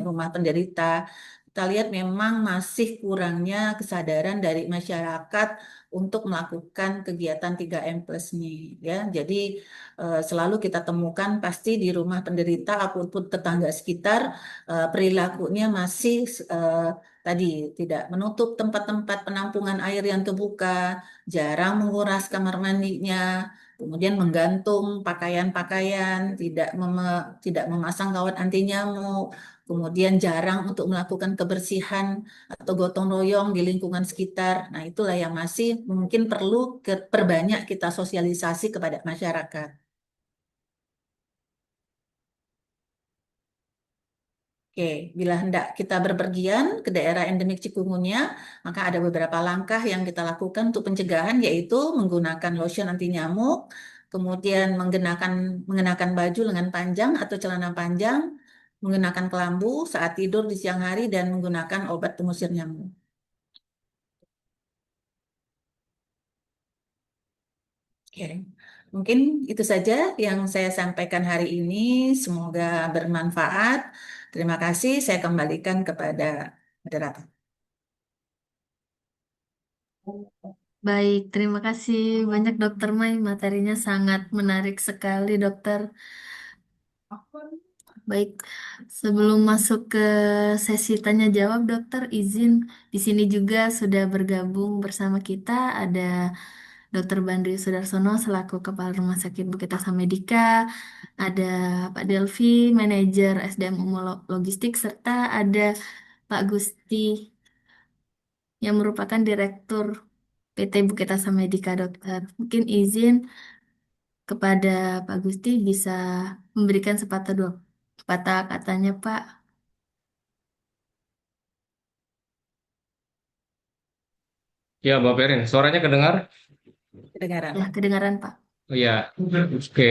rumah penderita, kita lihat memang masih kurangnya kesadaran dari masyarakat untuk melakukan kegiatan 3M+ nih ya. Jadi selalu kita temukan pasti di rumah penderita ataupun tetangga sekitar perilakunya masih eh, tadi tidak menutup tempat-tempat penampungan air yang terbuka, jarang menguras kamar mandinya, kemudian menggantung pakaian-pakaian, tidak memasang kawat anti nyamuk, kemudian jarang untuk melakukan kebersihan atau gotong royong di lingkungan sekitar. Nah, itulah yang masih mungkin perlu perbanyak kita sosialisasi kepada masyarakat. Oke, bila hendak kita berpergian ke daerah endemik chikungunya, maka ada beberapa langkah yang kita lakukan untuk pencegahan, yaitu menggunakan lotion anti nyamuk, kemudian mengenakan baju lengan panjang atau celana panjang, menggunakan kelambu saat tidur di siang hari, dan menggunakan obat pengusir nyamuk. Oke, mungkin itu saja yang saya sampaikan hari ini. Semoga bermanfaat. Terima kasih. Saya kembalikan kepada moderator. Baik, terima kasih banyak Dokter Mai. Materinya sangat menarik sekali, Dokter. Baik, sebelum masuk ke sesi tanya jawab, dokter izin di sini juga sudah bergabung bersama kita ada Dokter Bandri Sudarsono selaku Kepala Rumah Sakit Bukit Asa Medika, ada Pak Delvi, Manajer SDM Logistik, serta ada Pak Gusti yang merupakan Direktur PT Bukit Asa Medika, dokter. Mungkin izin kepada Pak Gusti bisa memberikan sepatah dua patah katanya, Pak. Ya, Mbak Perin, suaranya kedengar? Kedengaran. Ya, kedengaran, Pak. Oh, ya, oke.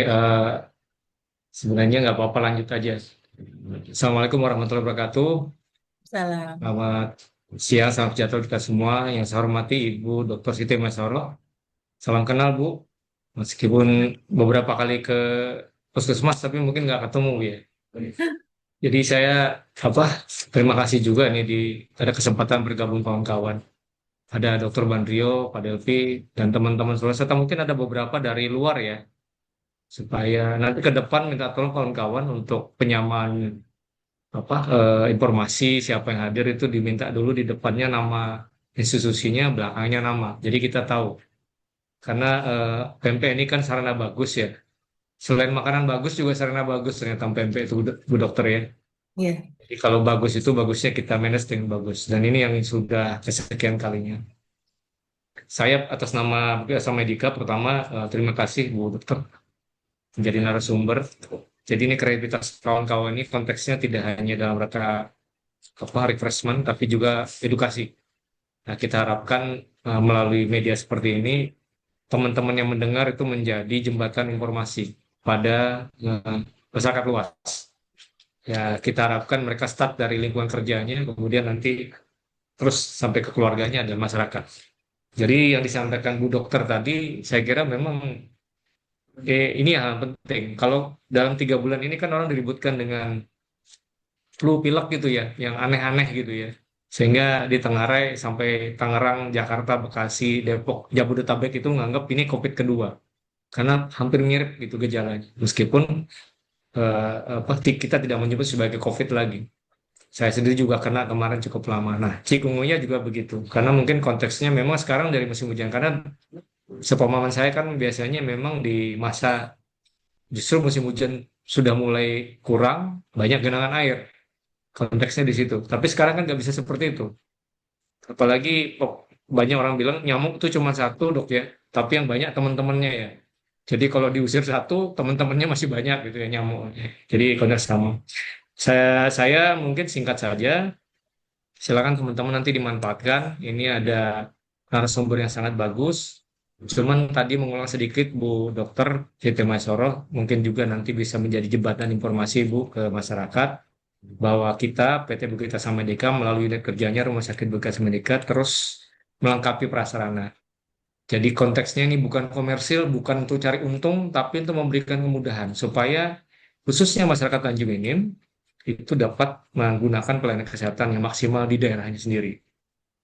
Sebenarnya nggak apa-apa, lanjut aja. Assalamualaikum warahmatullahi wabarakatuh. Salam. Selamat siang, salam sejahtera kita semua. Yang saya hormati Ibu Dr. Siti Masoro. Salam kenal, Bu. Meskipun beberapa kali ke puskesmas, tapi mungkin nggak ketemu, Bu, ya. Jadi saya apa? Terima kasih juga nih ada kesempatan bergabung kawan-kawan. Ada Dr. Bandrio, Pak Delvi, dan teman-teman seluruh serta mungkin ada beberapa dari luar ya, supaya nanti ke depan minta tolong kawan-kawan untuk penyamaan informasi siapa yang hadir itu diminta dulu di depannya nama institusinya, belakangnya nama. Jadi kita tahu karena pempek ini kan sarana bagus ya. Selain makanan bagus juga sarana bagus ternyata pempek itu Bu Dokter ya. Iya, Jadi kalau bagus itu bagusnya kita manage dengan bagus. Dan ini yang sudah kesekian kalinya. Saya atas nama Asa Medika pertama terima kasih Bu Dokter menjadi narasumber. Jadi ini kreativitas kawan-kawan ini konteksnya tidak hanya dalam rangka refreshment, tapi juga edukasi. Nah, kita harapkan melalui media seperti ini, teman-teman yang mendengar itu menjadi jembatan informasi pada masyarakat luas. Ya, kita harapkan mereka start dari lingkungan kerjanya, kemudian nanti terus sampai ke keluarganya dan masyarakat. Jadi yang disampaikan Bu Dokter tadi, saya kira memang ini yang penting. Kalau dalam 3 bulan ini kan orang diributkan dengan flu pilek gitu ya, yang aneh-aneh gitu ya. Sehingga di Tenggarai sampai Tangerang, Jakarta, Bekasi, Depok, Jabodetabek itu menganggap ini COVID kedua. Karena hampir mirip gitu gejalanya. Meskipun kita tidak menyebut sebagai COVID lagi. Saya sendiri juga kena kemarin cukup lama. Nah, cikungunya juga begitu. Karena mungkin konteksnya memang sekarang dari musim hujan. Karena sepemahaman saya kan biasanya memang di masa justru musim hujan sudah mulai kurang, banyak genangan air. Konteksnya di situ. Tapi sekarang kan nggak bisa seperti itu. Apalagi banyak orang bilang nyamuk itu cuma satu dok ya, tapi yang banyak teman-temannya ya. Jadi kalau diusir satu, teman-temannya masih banyak gitu ya nyamuk. Jadi konteks sama. Saya mungkin singkat saja. Silakan teman-teman nanti dimanfaatkan. Ini ada narasumber yang sangat bagus. Cuman tadi mengulang sedikit Bu Dokter Siti Maisoro, mungkin juga nanti bisa menjadi jembatan informasi Bu ke masyarakat bahwa kita PT Bukit Asa Medika melalui unit kerjanya Rumah Sakit Bukit Asa Medika terus melengkapi prasarana. Jadi konteksnya ini bukan komersil, bukan untuk cari untung, tapi untuk memberikan kemudahan supaya khususnya masyarakat Tanjung Enim itu dapat menggunakan pelayanan kesehatan yang maksimal di daerahnya sendiri.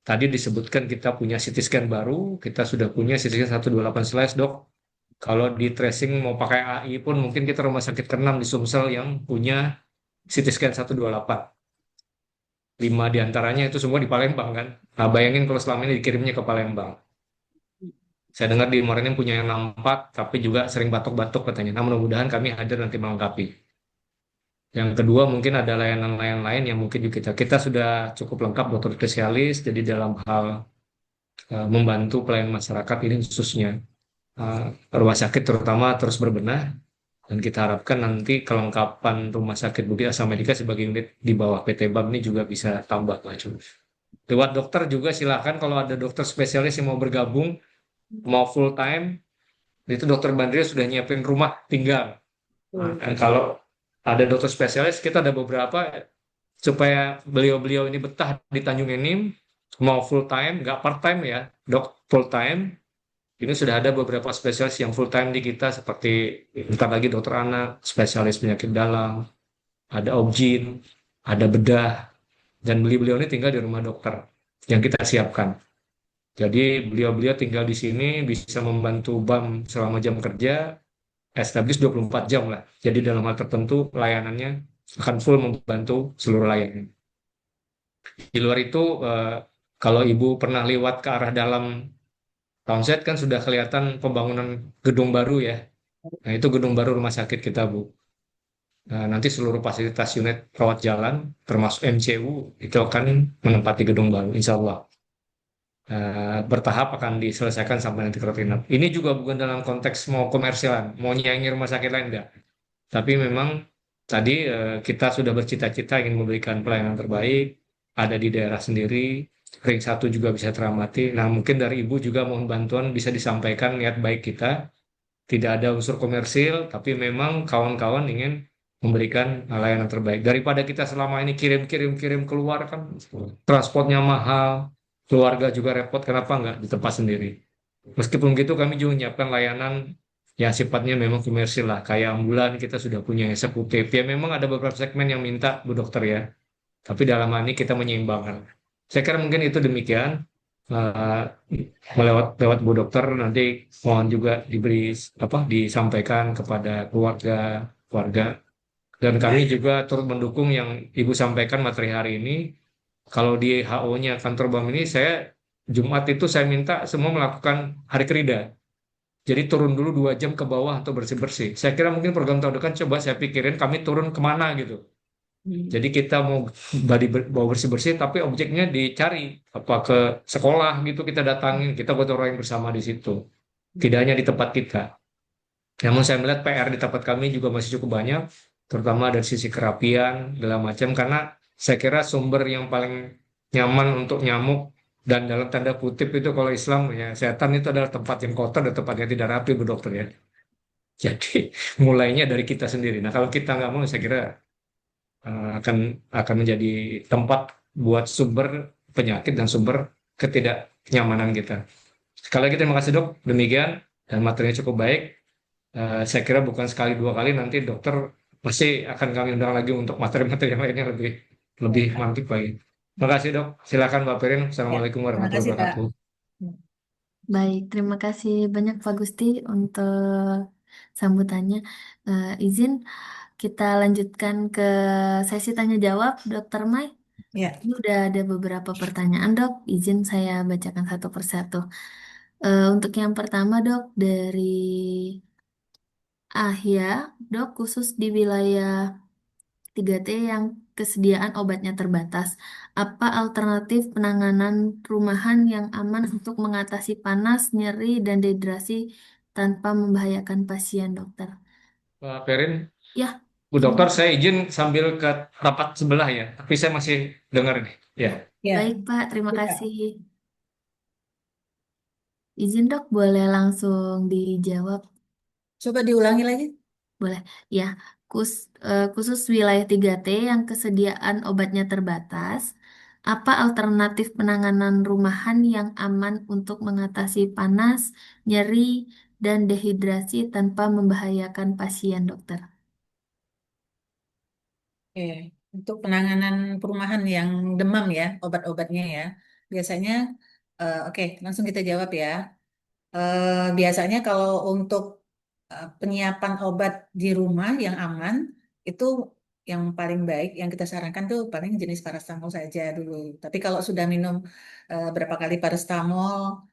Tadi disebutkan kita punya CT scan baru, kita sudah punya CT scan 128 slice dok. Kalau di tracing mau pakai AI pun mungkin kita rumah sakit ke-6 di Sumsel yang punya CT scan 128. 5 diantaranya itu semua di Palembang kan. Nah, bayangin kalau selama ini dikirimnya ke Palembang. Saya dengar di Morenin punya yang 64, tapi juga sering batuk-batuk katanya. Nah, mudah-mudahan kami hadir nanti melengkapi. Yang kedua mungkin ada layanan-layanan lain yang mungkin juga kita sudah cukup lengkap dokter spesialis, jadi dalam hal membantu pelayanan masyarakat ini khususnya uh, rumah sakit terutama terus berbenah dan kita harapkan nanti kelengkapan rumah sakit Bukit Asa Medika sebagai unit di bawah PT BAM ini juga bisa tambah maju. Lewat dokter juga silakan kalau ada dokter spesialis yang mau bergabung, mau full time, itu dokter Bandria sudah nyiapin rumah tinggal. Nah, dan kalau ada dokter spesialis, kita ada beberapa supaya beliau-beliau ini betah di Tanjung Enim, mau full time, nggak part time ya, dok full time. Ini sudah ada beberapa spesialis yang full time di kita seperti bentar lagi dokter anak, spesialis penyakit dalam, ada obgyn, ada bedah, dan beliau-beliau ini tinggal di rumah dokter yang kita siapkan. Jadi beliau-beliau tinggal di sini bisa membantu BAM selama jam kerja, establish 24 jam lah. Jadi dalam hal tertentu layanannya akan full membantu seluruh layanan. Di luar itu, kalau Ibu pernah lewat ke arah dalam Townset kan sudah kelihatan pembangunan gedung baru ya. Nah, itu gedung baru rumah sakit kita, Bu. Nah, nanti seluruh fasilitas unit rawat jalan, termasuk MCU, itu akan menempati gedung baru, insya Allah. Bertahap akan diselesaikan sampai nanti karantina. Ini juga bukan dalam konteks mau komersialan, mau nyanyi rumah sakit lain, enggak. Tapi memang tadi kita sudah bercita-cita ingin memberikan pelayanan terbaik, ada di daerah sendiri, ring satu juga bisa teramati. Nah, mungkin dari Ibu juga mohon bantuan bisa disampaikan niat baik kita, tidak ada unsur komersil, tapi memang kawan-kawan ingin memberikan layanan terbaik. Daripada kita selama ini kirim-kirim-kirim keluar kan, transportnya mahal, keluarga juga repot, kenapa nggak di tempat sendiri? Meskipun gitu kami juga menyiapkan layanan yang sifatnya memang komersil lah, kayak ambulan kita sudah punya eksekutif. Ya memang ada beberapa segmen yang minta Bu Dokter ya, tapi dalam hal ini kita menyeimbangkan. Saya kira mungkin itu demikian. Eh, melewat lewat Bu Dokter nanti mohon juga diberi apa disampaikan kepada keluarga keluarga dan kami juga turut mendukung yang Ibu sampaikan materi hari ini. Kalau di HO-nya kantor BAM ini saya Jumat itu saya minta semua melakukan hari kerida. Jadi turun dulu 2 jam ke bawah untuk bersih-bersih. Saya kira mungkin program tahun depan coba saya pikirin kami turun kemana gitu. Jadi kita mau bersih-bersih, tapi objeknya dicari apa ke sekolah gitu kita datangin, kita gotong royong bersama di situ. Tidak hanya di tempat kita. Namun saya melihat PR di tempat kami juga masih cukup banyak, terutama dari sisi kerapian, segala macam, karena saya kira sumber yang paling nyaman untuk nyamuk dan dalam tanda kutip itu kalau Islam ya setan itu adalah tempat yang kotor dan tempat yang tidak rapi, Bu Dokter ya. Jadi mulainya dari kita sendiri. Nah kalau kita nggak mau, saya kira akan menjadi tempat buat sumber penyakit dan sumber ketidaknyamanan kita. Sekali lagi terima kasih dok, demikian dan materinya cukup baik. Saya kira bukan sekali dua kali nanti dokter pasti akan kami undang lagi untuk materi-materi yang lainnya lebih lebih Ya, mantap lagi. Terima kasih dok. Silakan Pak Pirin. ya. Assalamualaikum Terima warahmatullahi kasih Pak. wabarakatuh. Baik, terima kasih banyak Pak Gusti untuk sambutannya. Izin kita lanjutkan ke sesi tanya jawab, Dokter Mai. Ya, Ini udah ada beberapa pertanyaan, Dok. Izin saya bacakan satu persatu. Untuk yang pertama, Dok, dari Ahya, Dok, khusus di wilayah 3T yang kesediaan obatnya terbatas. Apa alternatif penanganan rumahan yang aman untuk mengatasi panas, nyeri, dan dehidrasi tanpa membahayakan pasien, dokter? Pak Pirin, Ya, Bu Dokter, gimana? saya izin sambil ke rapat sebelah ya, tapi saya masih dengar nih. Ya, ya. Baik, Pak. Terima Ya. kasih. Izin, Dok, boleh langsung dijawab. Coba diulangi lagi. Boleh. Ya, khusus wilayah 3T yang kesediaan obatnya terbatas, apa alternatif penanganan rumahan yang aman untuk mengatasi panas, nyeri, dan dehidrasi tanpa membahayakan pasien, dokter? Oke, untuk penanganan perumahan yang demam ya, obat-obatnya ya. Biasanya, oke, langsung kita jawab ya. Biasanya kalau untuk penyiapan obat di rumah yang aman, itu yang paling baik, yang kita sarankan tuh paling jenis paracetamol saja dulu. Tapi kalau sudah minum berapa kali paracetamol,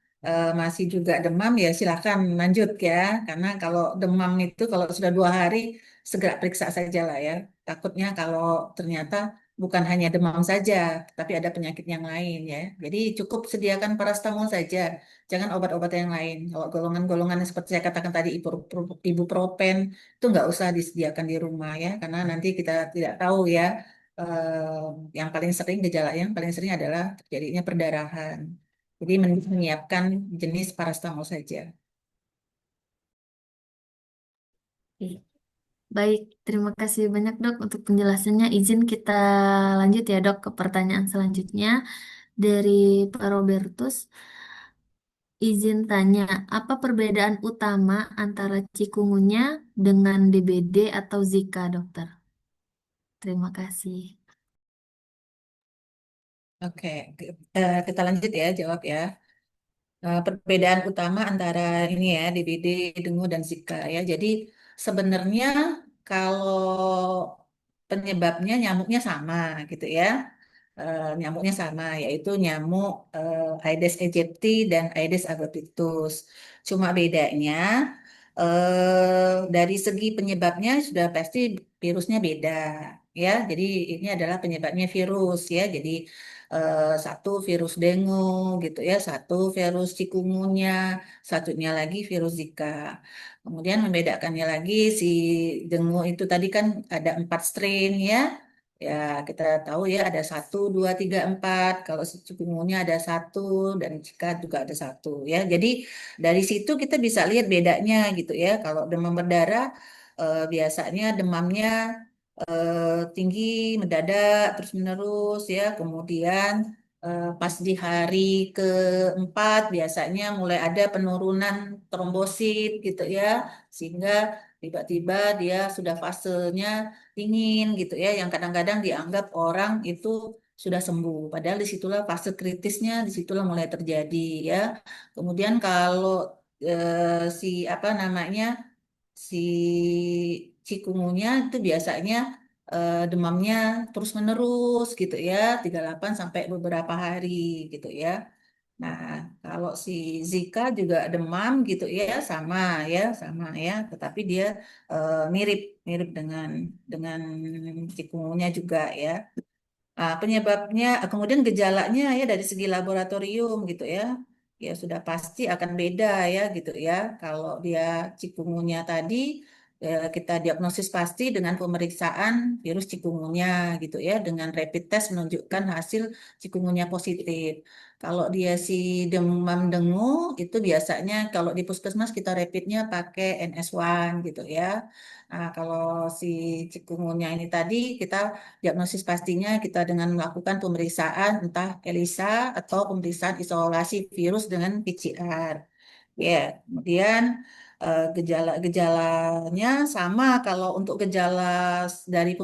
masih juga demam, ya silakan lanjut ya. Karena kalau demam itu kalau sudah 2 hari, segera periksa saja lah ya. Takutnya kalau ternyata bukan hanya demam saja, tapi ada penyakit yang lain ya. Jadi cukup sediakan paracetamol saja. Jangan obat-obat yang lain. Kalau golongan-golongan yang seperti saya katakan tadi, ibuprofen, itu nggak usah disediakan di rumah ya, karena nanti kita tidak tahu ya. Yang paling sering gejala yang paling sering adalah terjadinya perdarahan. Jadi mending menyiapkan jenis paracetamol saja. Oke. Baik, terima kasih banyak dok untuk penjelasannya. Izin kita lanjut ya dok ke pertanyaan selanjutnya dari Pak Robertus. Izin tanya, apa perbedaan utama antara cikungunya dengan DBD atau Zika, dokter? Terima kasih. Oke, kita lanjut ya, jawab ya. Perbedaan utama antara ini ya, DBD, dengue, dan Zika ya. Jadi sebenarnya kalau penyebabnya nyamuknya sama gitu ya. Nyamuknya sama, yaitu nyamuk Aedes aegypti dan Aedes albopictus. Cuma bedanya dari segi penyebabnya sudah pasti virusnya beda ya. Jadi ini adalah penyebabnya virus ya. Jadi satu virus dengue gitu ya, satu virus chikungunya, satunya lagi virus Zika. Kemudian membedakannya lagi si dengue itu tadi kan ada 4 strain ya. Ya, kita tahu ya ada 1, 2, 3, 4. Kalau chikungunya ada satu dan Zika juga ada satu ya. Jadi dari situ kita bisa lihat bedanya gitu ya. Kalau demam berdarah biasanya demamnya tinggi, mendadak, terus-menerus ya. Kemudian pas di hari keempat biasanya mulai ada penurunan trombosit gitu ya. Sehingga tiba-tiba dia sudah fasenya dingin gitu ya. Yang kadang-kadang dianggap orang itu sudah sembuh. Padahal disitulah fase kritisnya, disitulah mulai terjadi ya. Kemudian kalau si apa namanya si cikungunya itu biasanya demamnya terus-menerus gitu ya, 38 sampai beberapa hari gitu ya. Nah, kalau si Zika juga demam gitu ya, sama ya, tetapi dia mirip mirip dengan cikungunya juga ya. Penyebabnya, kemudian gejalanya ya dari segi laboratorium gitu ya, ya sudah pasti akan beda ya gitu ya. Kalau dia cikungunya tadi, kita diagnosis pasti dengan pemeriksaan virus cikungunya gitu ya, dengan rapid test menunjukkan hasil cikungunya positif. Kalau dia si demam dengu, itu biasanya kalau di puskesmas kita rapidnya pakai NS1 gitu ya. Nah, kalau si cikungunya ini tadi kita diagnosis pastinya kita dengan melakukan pemeriksaan entah ELISA atau pemeriksaan isolasi virus dengan PCR. Ya, kemudian gejala-gejalanya sama kalau untuk gejala dari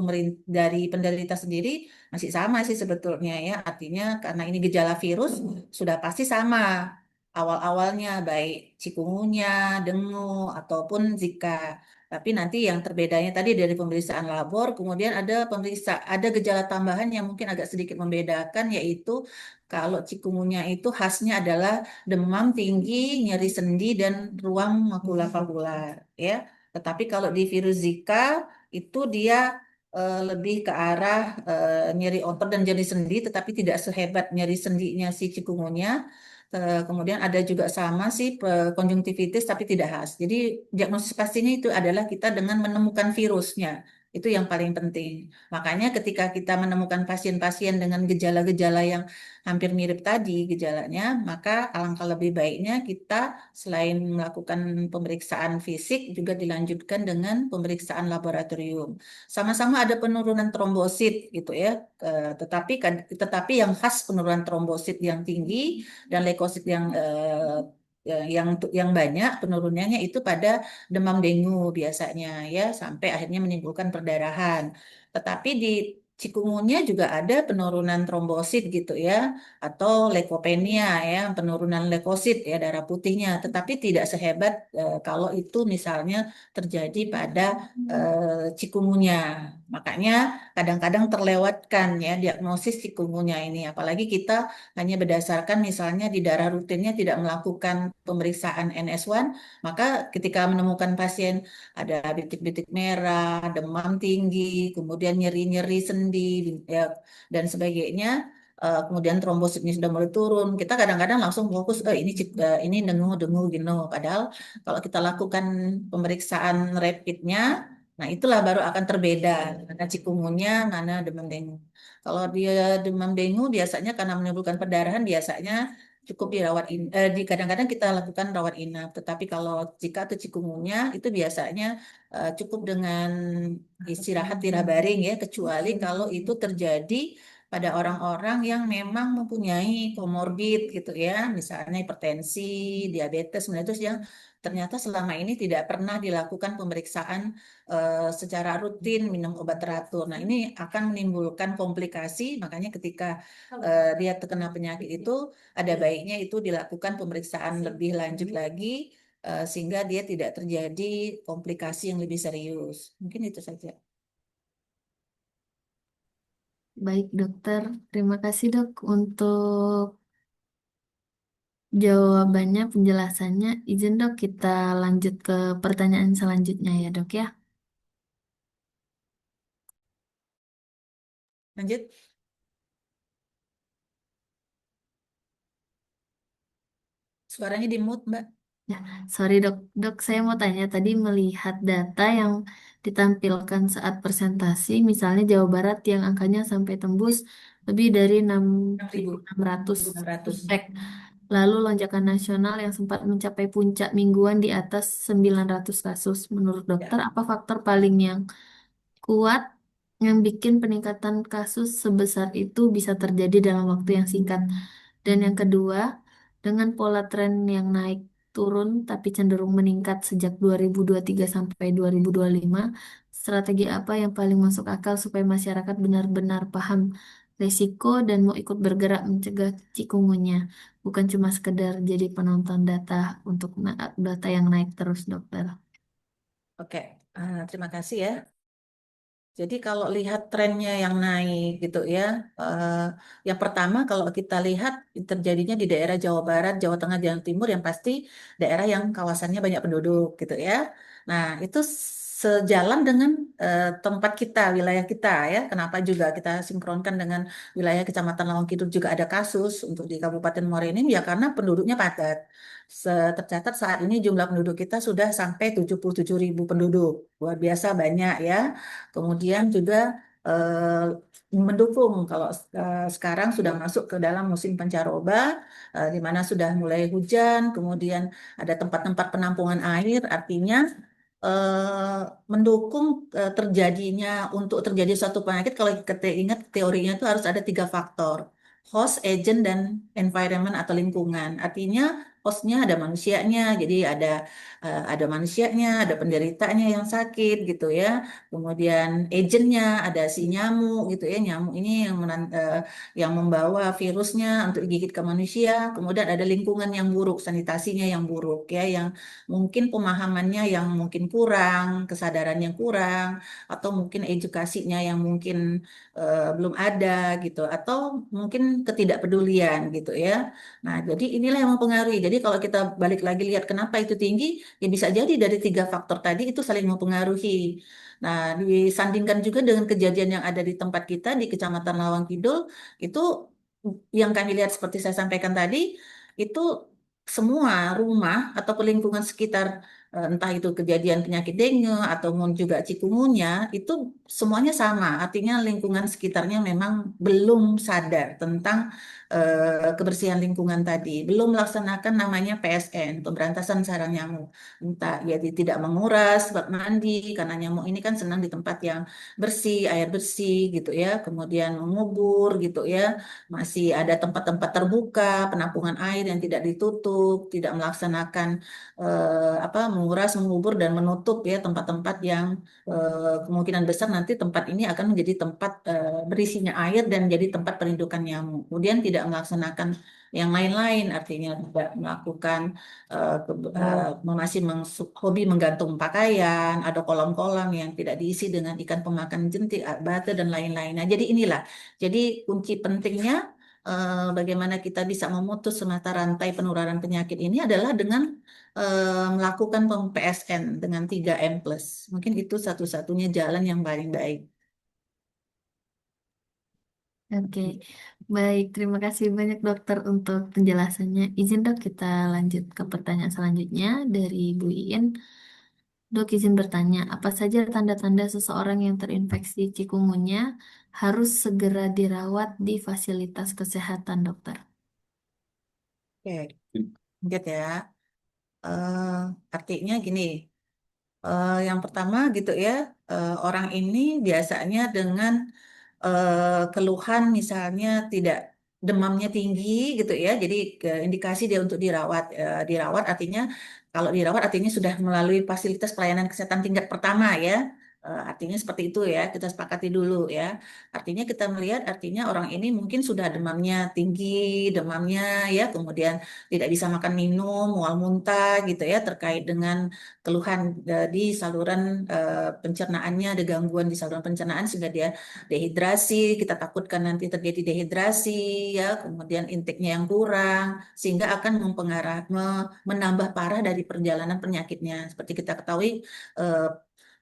penderita sendiri masih sama sih sebetulnya ya. Artinya karena ini gejala virus sudah pasti sama awal-awalnya baik cikungunya, dengue ataupun Zika. Tapi nanti yang terbedanya tadi dari pemeriksaan labor, kemudian ada gejala tambahan yang mungkin agak sedikit membedakan yaitu kalau cikungunya itu khasnya adalah demam tinggi, nyeri sendi dan ruam makulapapular ya. Tetapi kalau di virus Zika itu dia lebih ke arah nyeri otot dan nyeri sendi, tetapi tidak sehebat nyeri sendinya si cikungunya. Kemudian ada juga sama sih konjungtivitis tapi tidak khas. Jadi diagnosis pastinya itu adalah kita dengan menemukan virusnya. Itu yang paling penting. Makanya ketika kita menemukan pasien-pasien dengan gejala-gejala yang hampir mirip tadi gejalanya, maka alangkah lebih baiknya kita selain melakukan pemeriksaan fisik juga dilanjutkan dengan pemeriksaan laboratorium. Sama-sama ada penurunan trombosit gitu ya. Tetapi yang khas penurunan trombosit yang tinggi dan leukosit yang banyak penurunannya itu pada demam dengue biasanya ya sampai akhirnya menimbulkan perdarahan. Tetapi di cikungunya juga ada penurunan trombosit gitu ya atau leukopenia ya penurunan leukosit ya darah putihnya tetapi tidak sehebat kalau itu misalnya terjadi pada cikungunya. Makanya kadang-kadang terlewatkan ya diagnosis cikungunya ini apalagi kita hanya berdasarkan misalnya di darah rutinnya tidak melakukan pemeriksaan NS1, maka ketika menemukan pasien ada bintik-bintik merah, demam tinggi, kemudian nyeri-nyeri sendi, ya, dan sebagainya, kemudian trombositnya sudah mulai turun, kita kadang-kadang langsung fokus, ini dengu-dengu gitu. Padahal kalau kita lakukan pemeriksaan rapidnya, nah itulah baru akan terbeda, mana cikungunya, mana demam dengue. Kalau dia demam dengue biasanya karena menimbulkan perdarahan biasanya cukup kadang-kadang kita lakukan rawat inap. Tetapi kalau jika atau cikungunya itu biasanya cukup dengan istirahat di baring ya, kecuali kalau itu terjadi pada orang-orang yang memang mempunyai komorbid gitu ya, misalnya hipertensi, diabetes, meletus yang ternyata selama ini tidak pernah dilakukan pemeriksaan secara rutin minum obat teratur. Nah, ini akan menimbulkan komplikasi, makanya ketika dia terkena penyakit itu ada baiknya itu dilakukan pemeriksaan lebih lanjut lagi sehingga dia tidak terjadi komplikasi yang lebih serius. Mungkin itu saja. Baik dokter, terima kasih dok untuk jawabannya, penjelasannya. Izin dok kita lanjut ke pertanyaan selanjutnya ya dok ya. Lanjut. Suaranya di mute, Mbak. Ya, sorry dok, dok saya mau tanya tadi melihat data yang ditampilkan saat presentasi, misalnya Jawa Barat yang angkanya sampai tembus lebih dari 6.600 6.600. suspek. Lalu lonjakan nasional yang sempat mencapai puncak mingguan di atas 900 kasus. Menurut dokter, Ya. apa faktor paling yang kuat yang bikin peningkatan kasus sebesar itu bisa terjadi dalam waktu yang singkat? Dan yang kedua, dengan pola tren yang naik turun tapi cenderung meningkat sejak 2023 sampai 2025, strategi apa yang paling masuk akal supaya masyarakat benar-benar paham risiko dan mau ikut bergerak mencegah cikungunya, bukan cuma sekedar jadi penonton data untuk data yang naik terus, dokter. Oke. Terima kasih ya. Jadi kalau lihat trennya yang naik gitu ya, eh, yang pertama kalau kita lihat terjadinya di daerah Jawa Barat, Jawa Tengah, Jawa Timur yang pasti daerah yang kawasannya banyak penduduk gitu ya. Nah itu sejalan dengan tempat kita, wilayah kita ya. Kenapa juga kita sinkronkan dengan wilayah Kecamatan Lawang Kidul juga ada kasus untuk di Kabupaten Muara Enim ya karena penduduknya padat. Tercatat saat ini jumlah penduduk kita sudah sampai 77.000 penduduk, luar biasa banyak ya. Kemudian juga mendukung kalau sekarang sudah masuk ke dalam musim pancaroba, di mana sudah mulai hujan, kemudian ada tempat-tempat penampungan air, artinya mendukung terjadinya untuk terjadi suatu penyakit. Kalau kita ingat teorinya itu harus ada tiga faktor: host, agent, dan environment atau lingkungan. Artinya hostnya ada manusianya, jadi ada manusianya, ada penderitanya yang sakit gitu ya. Kemudian agentnya ada si nyamuk gitu ya, nyamuk ini yang membawa virusnya untuk digigit ke manusia. Kemudian ada lingkungan yang buruk, sanitasinya yang buruk ya, yang mungkin pemahamannya yang mungkin kurang, kesadaran yang kurang, atau mungkin edukasinya yang mungkin belum ada gitu, atau mungkin ketidakpedulian gitu ya. Nah, jadi inilah yang mempengaruhi. Jadi kalau kita balik lagi lihat kenapa itu tinggi, ya bisa jadi dari tiga faktor tadi itu saling mempengaruhi. Nah, disandingkan juga dengan kejadian yang ada di tempat kita di Kecamatan Lawang Kidul, itu yang kami lihat seperti saya sampaikan tadi, itu semua rumah atau lingkungan sekitar entah itu kejadian penyakit dengue ataupun juga cikungunya itu semuanya sama. Artinya lingkungan sekitarnya memang belum sadar tentang kebersihan lingkungan tadi, belum melaksanakan namanya PSN, pemberantasan sarang nyamuk. Entah ya tidak menguras bak mandi karena nyamuk ini kan senang di tempat yang bersih, air bersih gitu ya. Kemudian mengubur gitu ya. Masih ada tempat-tempat terbuka, penampungan air yang tidak ditutup, tidak melaksanakan menguras, mengubur dan menutup ya tempat-tempat yang kemungkinan besar nanti tempat ini akan menjadi tempat berisinya air dan jadi tempat perindukan nyamuk. Kemudian tidak melaksanakan yang lain-lain, artinya tidak melakukan masih hobi menggantung pakaian, ada kolam-kolam yang tidak diisi dengan ikan pemakan jentik, bata dan lain-lain. Nah, jadi inilah. Jadi kunci pentingnya bagaimana kita bisa memutus mata rantai penularan penyakit ini adalah dengan melakukan PSN dengan 3M plus. Mungkin itu satu-satunya jalan yang paling baik. Oke, baik. Terima kasih banyak dokter untuk penjelasannya. Izin dok kita lanjut ke pertanyaan selanjutnya dari Bu Iin. Dok izin bertanya, apa saja tanda-tanda seseorang yang terinfeksi cikungunya harus segera dirawat di fasilitas kesehatan dokter? Oke, lanjut ya. Eh, Artinya gini, yang pertama gitu ya, orang ini biasanya dengan keluhan misalnya tidak demamnya tinggi gitu ya, jadi indikasi dia untuk dirawat. Dirawat artinya kalau dirawat artinya sudah melalui fasilitas pelayanan kesehatan tingkat pertama ya. Artinya seperti itu ya, kita sepakati dulu ya. Artinya kita melihat, artinya orang ini mungkin sudah demamnya tinggi, demamnya ya, kemudian tidak bisa makan minum, mual muntah gitu ya, terkait dengan keluhan di saluran pencernaannya, ada gangguan di saluran pencernaan sehingga dia dehidrasi, kita takutkan nanti terjadi dehidrasi ya, kemudian intake-nya yang kurang, sehingga akan menambah parah dari perjalanan penyakitnya. Seperti kita ketahui, eh,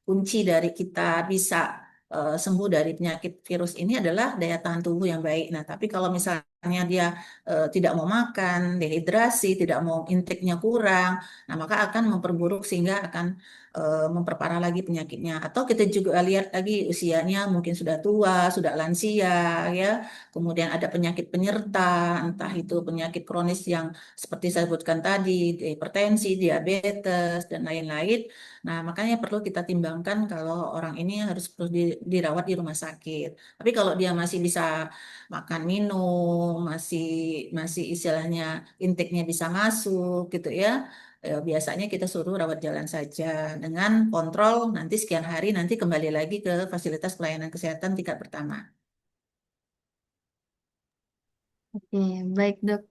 kunci dari kita bisa sembuh dari penyakit virus ini adalah daya tahan tubuh yang baik. Nah, tapi kalau misalnya dia tidak mau makan, dehidrasi, tidak mau intake-nya kurang, nah maka akan memperburuk sehingga akan memperparah lagi penyakitnya. Atau kita juga lihat lagi usianya mungkin sudah tua, sudah lansia, ya. Kemudian ada penyakit penyerta, entah itu penyakit kronis yang seperti saya sebutkan tadi, hipertensi, diabetes, dan lain-lain. Nah, makanya perlu kita timbangkan kalau orang ini harus terus dirawat di rumah sakit. Tapi kalau dia masih bisa makan minum, masih masih istilahnya intake-nya bisa masuk gitu ya. Biasanya kita suruh rawat jalan saja dengan kontrol nanti sekian hari nanti kembali lagi ke fasilitas pelayanan kesehatan tingkat pertama. Oke, baik dok.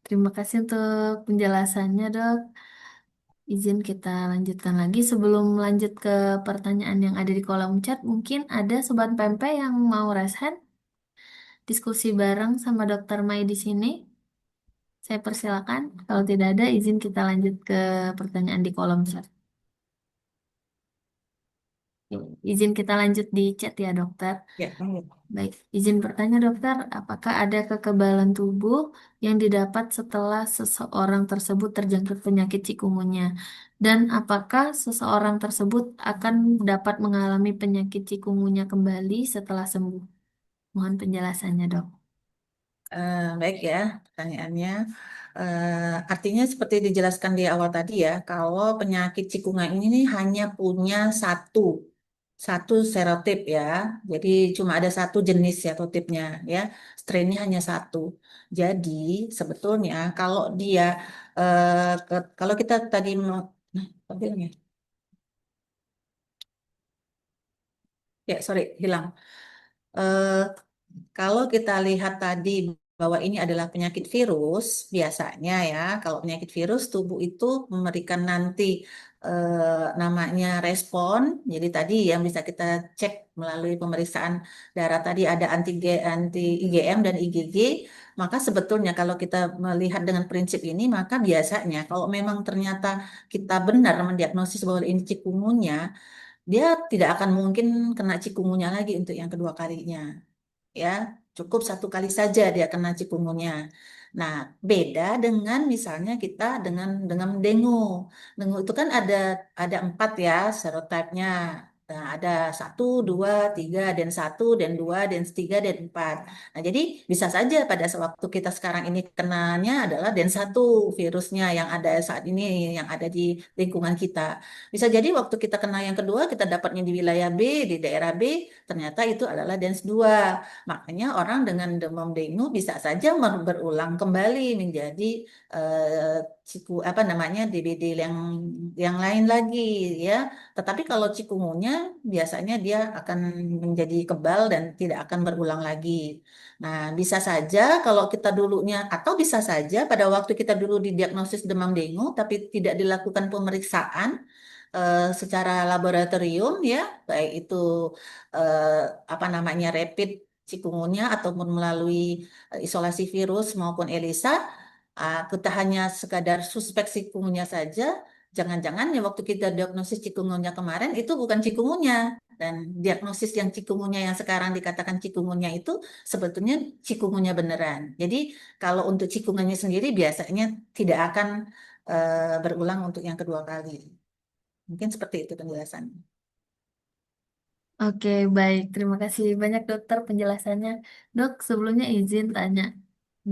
Terima kasih untuk penjelasannya dok. Izin kita lanjutkan lagi. Sebelum lanjut ke pertanyaan yang ada di kolom chat, mungkin ada sobat pempek yang mau raise hand, diskusi bareng sama Dokter Mai di sini. Saya persilakan. Kalau tidak ada, izin kita lanjut ke pertanyaan di kolom chat. Izin kita lanjut di chat ya dokter. Ya, lanjut. Baik, izin bertanya dokter, apakah ada kekebalan tubuh yang didapat setelah seseorang tersebut terjangkit penyakit cikungunya? Dan apakah seseorang tersebut akan dapat mengalami penyakit cikungunya kembali setelah sembuh? Mohon penjelasannya dok. Baik ya, pertanyaannya. Artinya seperti dijelaskan di awal tadi ya, kalau penyakit cikungan ini nih hanya punya satu serotip ya. Jadi cuma ada satu jenis serotipnya ya. Strainnya hanya satu. Jadi sebetulnya kalau dia kalau kita tadi nah, apa bilangnya? Ya, sorry, hilang. Eh, Kalau kita lihat tadi bahwa ini adalah penyakit virus, biasanya ya, kalau penyakit virus tubuh itu memberikan nanti namanya respon. Jadi tadi yang bisa kita cek melalui pemeriksaan darah tadi ada anti IgM dan IgG. Maka sebetulnya kalau kita melihat dengan prinsip ini, maka biasanya kalau memang ternyata kita benar mendiagnosis bahwa ini cikungunya, dia tidak akan mungkin kena cikungunya lagi untuk yang kedua kalinya ya cukup satu kali saja dia kena cikungunya. Nah, beda dengan misalnya kita dengan dengu. Dengu itu kan ada empat ya serotipnya. Nah, ada satu, dua, tiga, dan satu, dan dua, dan tiga, dan empat. Nah, jadi bisa saja pada waktu kita sekarang ini kenanya adalah den satu virusnya yang ada saat ini yang ada di lingkungan kita. Bisa jadi waktu kita kena yang kedua kita dapatnya di wilayah B, di daerah B, ternyata itu adalah dens 2. Makanya orang dengan demam dengue bisa saja berulang kembali menjadi apa namanya DBD yang lain lagi ya. Tetapi kalau cikungunya biasanya dia akan menjadi kebal dan tidak akan berulang lagi. Nah, bisa saja kalau kita dulunya atau bisa saja pada waktu kita dulu didiagnosis demam dengue tapi tidak dilakukan pemeriksaan secara laboratorium ya, baik itu eh, apa namanya rapid cikungunya ataupun melalui isolasi virus maupun ELISA, kita hanya sekadar suspek cikungunya saja. Jangan-jangan ya waktu kita diagnosis cikungunya kemarin itu bukan cikungunya dan diagnosis yang cikungunya yang sekarang dikatakan cikungunya itu sebetulnya cikungunya beneran. Jadi kalau untuk cikungunya sendiri biasanya tidak akan berulang untuk yang kedua kali. Mungkin seperti itu penjelasannya. Oke, baik. Terima kasih banyak dokter penjelasannya. Dok, sebelumnya izin tanya.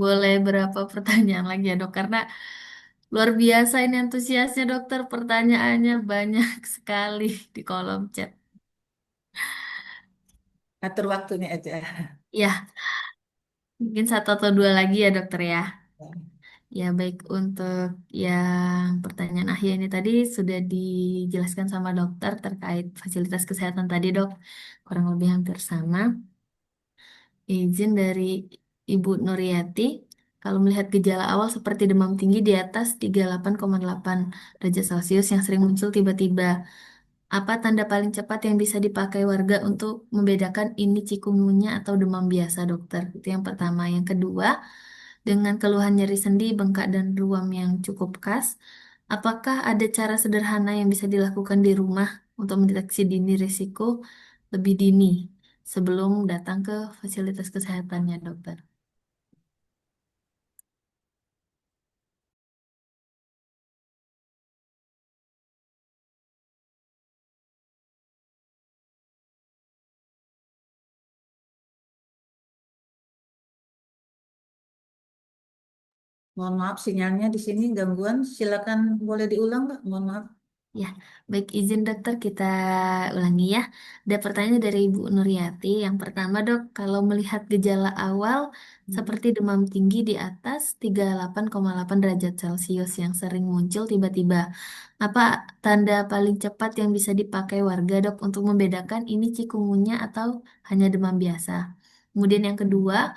Boleh berapa pertanyaan lagi ya dok? Karena luar biasa ini antusiasnya dokter. Pertanyaannya banyak sekali di kolom chat. Atur waktunya aja. Ya, mungkin satu atau dua lagi ya dokter ya. Ya, baik untuk yang pertanyaan akhir ini tadi sudah dijelaskan sama dokter terkait fasilitas kesehatan tadi, Dok. Kurang lebih hampir sama. Izin dari Ibu Nuriati, kalau melihat gejala awal seperti demam tinggi di atas 38,8 derajat Celcius yang sering muncul tiba-tiba, apa tanda paling cepat yang bisa dipakai warga untuk membedakan ini cikungunya atau demam biasa, dokter? Itu yang pertama. Yang kedua, dengan keluhan nyeri sendi, bengkak, dan ruam yang cukup khas, apakah ada cara sederhana yang bisa dilakukan di rumah untuk mendeteksi dini risiko lebih dini sebelum datang ke fasilitas kesehatannya, dokter? Mohon maaf sinyalnya di sini gangguan. Silakan boleh diulang, Pak. Mohon maaf. Ya, baik izin dokter kita ulangi ya. Ada pertanyaan dari Ibu Nuriati. Yang pertama dok, kalau melihat gejala awal seperti demam tinggi di atas 38,8 derajat Celcius yang sering muncul tiba-tiba, apa tanda paling cepat yang bisa dipakai warga dok untuk membedakan ini cikungunya atau hanya demam biasa? Kemudian yang kedua,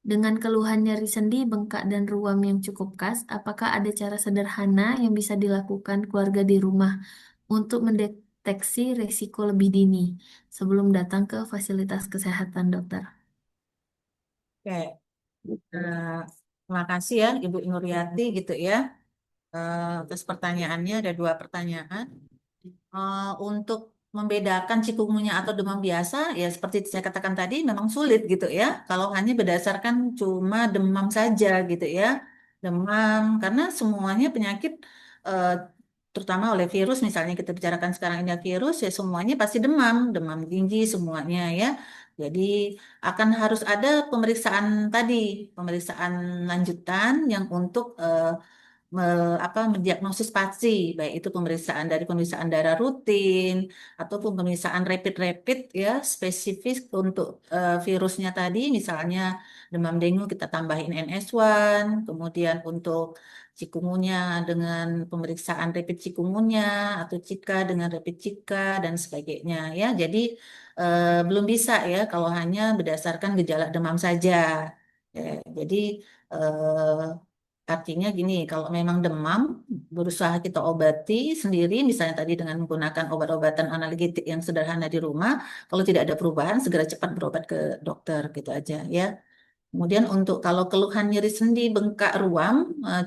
dengan keluhan nyeri sendi, bengkak, dan ruam yang cukup khas, apakah ada cara sederhana yang bisa dilakukan keluarga di rumah untuk mendeteksi risiko lebih dini sebelum datang ke fasilitas kesehatan, dokter? Oke. Nah, terima kasih ya Ibu Nuriati gitu ya. Atas pertanyaannya ada dua pertanyaan. Untuk membedakan cikungunya atau demam biasa, ya seperti saya katakan tadi, memang sulit gitu ya. Kalau hanya berdasarkan cuma demam saja gitu ya, demam karena semuanya penyakit, eh, terutama oleh virus, misalnya kita bicarakan sekarang ini virus, ya semuanya pasti demam, demam tinggi semuanya ya. Jadi akan harus ada pemeriksaan tadi, pemeriksaan lanjutan yang untuk mendiagnosis pasti, baik itu pemeriksaan dari pemeriksaan darah rutin ataupun pemeriksaan rapid-rapid ya spesifik untuk virusnya tadi, misalnya demam dengue kita tambahin NS1, kemudian untuk cikungunya dengan pemeriksaan rapid cikungunya atau Cika dengan rapid Cika dan sebagainya ya. Jadi belum bisa ya kalau hanya berdasarkan gejala demam saja. Jadi eh, artinya gini, kalau memang demam, berusaha kita obati sendiri, misalnya tadi dengan menggunakan obat-obatan analgetik yang sederhana di rumah. Kalau tidak ada perubahan, segera cepat berobat ke dokter, gitu aja ya. Kemudian untuk kalau keluhan nyeri sendi, bengkak, ruam,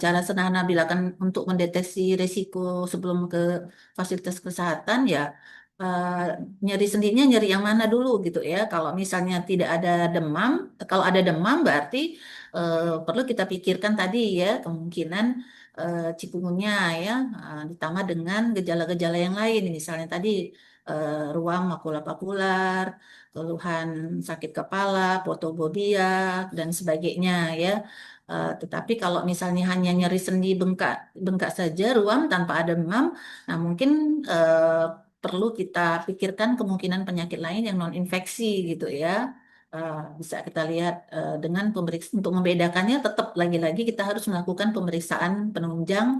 cara sederhana bilakan untuk mendeteksi risiko sebelum ke fasilitas kesehatan ya, eh, nyeri sendinya nyeri yang mana dulu gitu ya. Kalau misalnya tidak ada demam, kalau ada demam berarti perlu kita pikirkan tadi ya kemungkinan cikungunya ya, ditambah dengan gejala-gejala yang lain, misalnya tadi ruam makular-papular, keluhan sakit kepala, fotofobia, dan sebagainya ya. Tetapi kalau misalnya hanya nyeri sendi bengkak, bengkak saja, ruam tanpa ada demam, nah mungkin perlu kita pikirkan kemungkinan penyakit lain yang non infeksi gitu ya. Bisa kita lihat dengan pemeriksaan untuk membedakannya tetap lagi-lagi kita harus melakukan pemeriksaan penunjang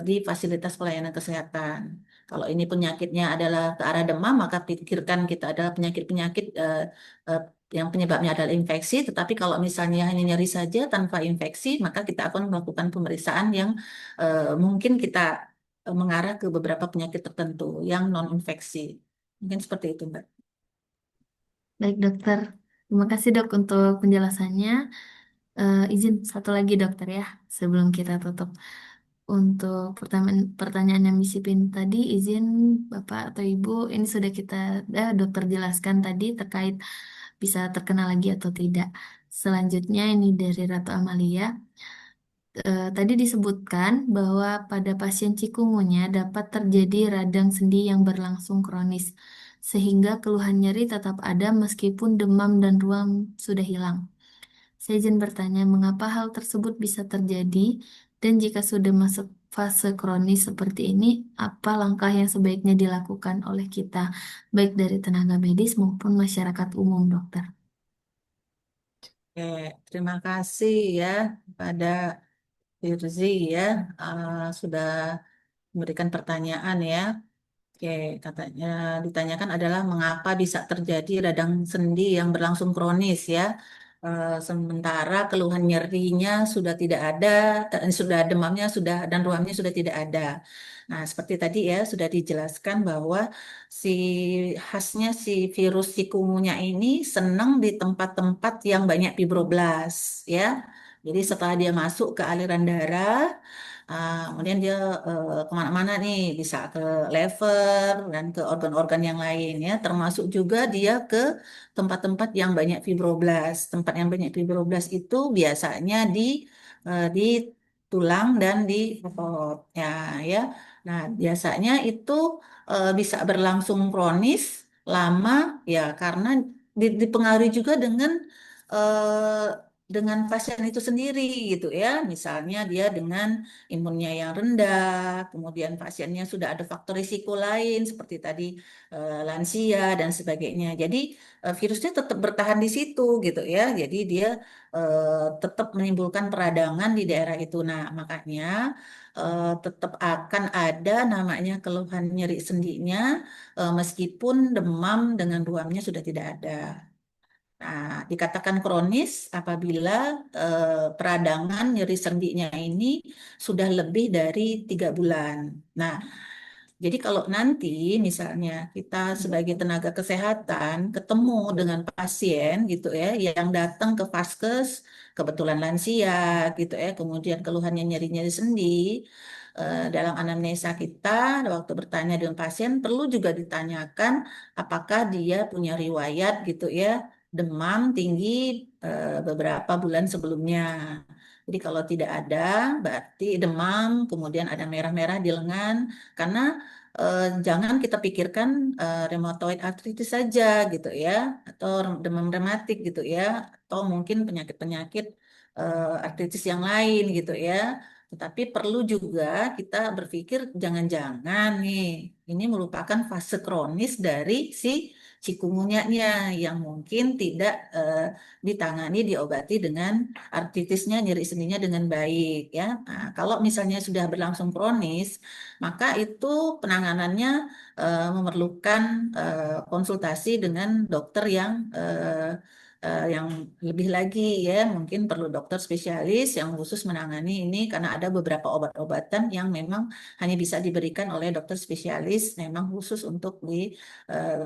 di fasilitas pelayanan kesehatan. Kalau ini penyakitnya adalah ke arah demam, maka pikirkan kita ada penyakit-penyakit eh, yang penyebabnya adalah infeksi. Tetapi kalau misalnya hanya nyeri saja tanpa infeksi, maka kita akan melakukan pemeriksaan yang mungkin kita mengarah ke beberapa penyakit tertentu yang non-infeksi. Mungkin seperti itu, Mbak. Baik dokter, terima kasih dok untuk penjelasannya. Izin satu lagi dokter ya, sebelum kita tutup. Untuk pertanyaan yang Misi Pin tadi, izin Bapak atau Ibu, ini sudah dokter jelaskan tadi terkait bisa terkena lagi atau tidak. Selanjutnya ini dari Ratu Amalia. Tadi disebutkan bahwa pada pasien cikungunya dapat terjadi radang sendi yang berlangsung kronis, sehingga keluhan nyeri tetap ada meskipun demam dan ruam sudah hilang. Saya izin bertanya, mengapa hal tersebut bisa terjadi, dan jika sudah masuk fase kronis seperti ini, apa langkah yang sebaiknya dilakukan oleh kita, baik dari tenaga medis maupun masyarakat umum, dokter? Oke, terima kasih ya pada Firzi ya, sudah memberikan pertanyaan ya. Oke, katanya ditanyakan adalah mengapa bisa terjadi radang sendi yang berlangsung kronis ya. Sementara keluhan nyerinya sudah tidak ada, sudah demamnya sudah dan ruamnya sudah tidak ada. Nah, seperti tadi ya sudah dijelaskan bahwa si khasnya si virus chikungunya ini senang di tempat-tempat yang banyak fibroblast ya. Jadi setelah dia masuk ke aliran darah, kemudian dia kemana-mana nih, bisa ke lever dan ke organ-organ yang lain ya, termasuk juga dia ke tempat-tempat yang banyak fibroblast. Tempat yang banyak fibroblast itu biasanya di tulang dan di otot ya ya. Nah, biasanya itu bisa berlangsung kronis lama ya karena dipengaruhi juga eh, dengan pasien itu sendiri gitu ya. Misalnya dia dengan imunnya yang rendah, kemudian pasiennya sudah ada faktor risiko lain seperti tadi lansia dan sebagainya. Jadi virusnya tetap bertahan di situ gitu ya. Jadi dia tetap menimbulkan peradangan di daerah itu. Nah, makanya tetap akan ada namanya keluhan nyeri sendinya meskipun demam dengan ruamnya sudah tidak ada. Nah, dikatakan kronis apabila peradangan nyeri sendinya ini sudah lebih dari 3 bulan. Nah, jadi kalau nanti misalnya kita sebagai tenaga kesehatan ketemu dengan pasien gitu ya yang datang ke vaskes, kebetulan lansia gitu ya, kemudian keluhannya nyeri-nyeri sendi, dalam anamnesa kita waktu bertanya dengan pasien perlu juga ditanyakan apakah dia punya riwayat gitu ya demam tinggi beberapa bulan sebelumnya. Jadi kalau tidak ada, berarti demam, kemudian ada merah-merah di lengan, karena jangan kita pikirkan rheumatoid arthritis saja gitu ya, atau demam rematik gitu ya, atau mungkin penyakit-penyakit artritis yang lain gitu ya. Tetapi perlu juga kita berpikir jangan-jangan nih, ini merupakan fase kronis dari si cikungunyanya yang mungkin tidak ditangani, diobati dengan artritisnya, nyeri sendinya dengan baik ya. Nah, kalau misalnya sudah berlangsung kronis, maka itu penanganannya memerlukan konsultasi dengan dokter yang lebih lagi ya, mungkin perlu dokter spesialis yang khusus menangani ini karena ada beberapa obat-obatan yang memang hanya bisa diberikan oleh dokter spesialis memang khusus untuk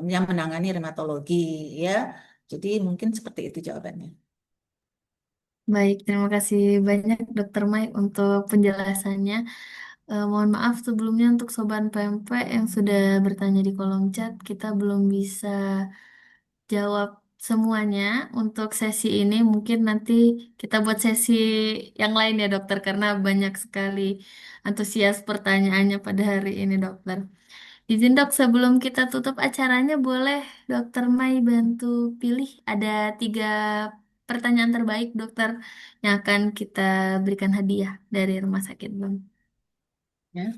yang menangani reumatologi ya. Jadi mungkin seperti itu jawabannya. Baik, terima kasih banyak Dokter Mai untuk penjelasannya. Mohon maaf sebelumnya untuk Sobat PMP yang sudah bertanya di kolom chat, kita belum bisa jawab semuanya untuk sesi ini. Mungkin nanti kita buat sesi yang lain ya dokter, karena banyak sekali antusias pertanyaannya pada hari ini dokter. Izin dok, sebelum kita tutup acaranya, boleh dokter Mai bantu pilih ada 3 pertanyaan terbaik dokter yang akan kita berikan hadiah dari Rumah Sakit BEM. Ya.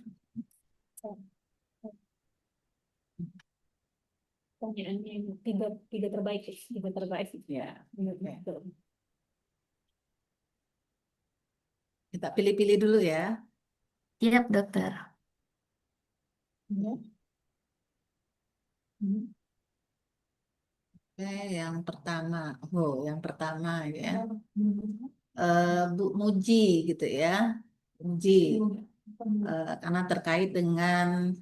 Pertanyaannya yang tiga, tiga terbaik, tiga terbaik. Ya. Oke. Kita pilih-pilih dulu ya. Siap dokter. Ya. Hmm. Oke, yang pertama ya, Bu Muji gitu ya, Muji, karena terkait dengan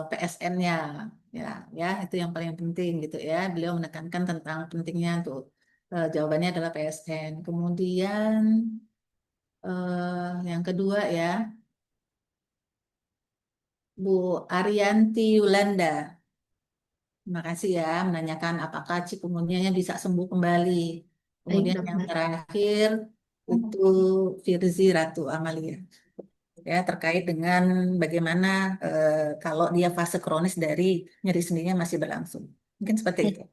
PSN-nya, ya, ya itu yang paling penting gitu ya. Beliau menekankan tentang pentingnya untuk jawabannya adalah PSN. Kemudian yang kedua ya, Bu Arianti Yulanda. Terima kasih ya menanyakan apakah cikungunya bisa sembuh kembali. Baik Kemudian yang dokter. terakhir itu Firzi Ratu Amalia. Ya, terkait dengan bagaimana kalau dia fase kronis dari nyeri sendinya masih berlangsung. Mungkin seperti itu.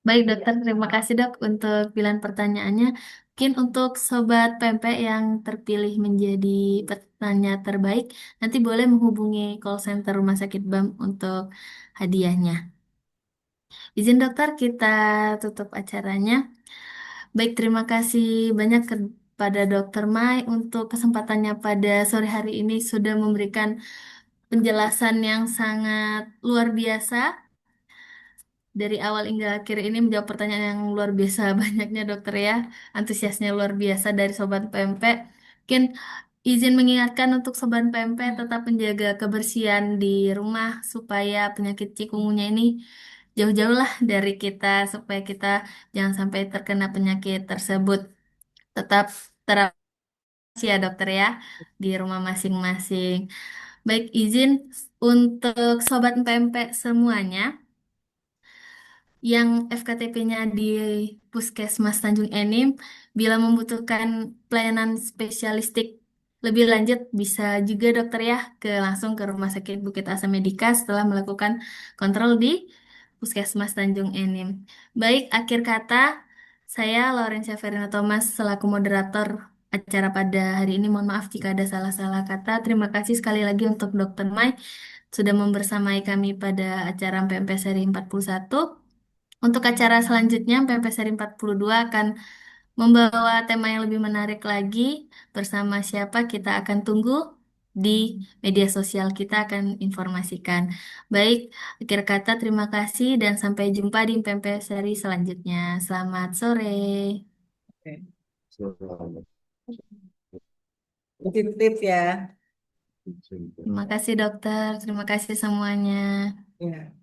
Baik dokter, terima kasih dok untuk pilihan pertanyaannya. Mungkin untuk Sobat Pempek yang terpilih menjadi petanya terbaik, nanti boleh menghubungi call center Rumah Sakit BAM untuk hadiahnya. Izin dokter, kita tutup acaranya. Baik, terima kasih banyak pada Dokter Mai untuk kesempatannya pada sore hari ini sudah memberikan penjelasan yang sangat luar biasa dari awal hingga akhir ini menjawab pertanyaan yang luar biasa banyaknya dokter ya. Antusiasnya luar biasa dari Sobat PMP. Mungkin izin mengingatkan untuk Sobat PMP tetap menjaga kebersihan di rumah supaya penyakit cikungunya ini jauh-jauh lah dari kita supaya kita jangan sampai terkena penyakit tersebut. Tetap terapkan ya dokter ya di rumah masing-masing. Baik, izin untuk Sobat PMP semuanya yang FKTP-nya di Puskesmas Tanjung Enim, bila membutuhkan pelayanan spesialistik lebih lanjut, bisa juga dokter ya langsung ke Rumah Sakit Bukit Asam Medika setelah melakukan kontrol di Puskesmas Tanjung Enim. Baik, akhir kata, saya Laurencia Verina Thomas selaku moderator acara pada hari ini. Mohon maaf jika ada salah-salah kata. Terima kasih sekali lagi untuk Dokter Mai sudah membersamai kami pada acara PMP seri 41. Untuk acara selanjutnya, PMP seri 42 akan membawa tema yang lebih menarik lagi. Bersama siapa kita akan tunggu di media sosial kita akan informasikan. Baik, akhir kata terima kasih dan sampai jumpa di PMP seri selanjutnya. Selamat sore. Oke. Titip ya. Terima kasih dokter, terima kasih semuanya. Ya.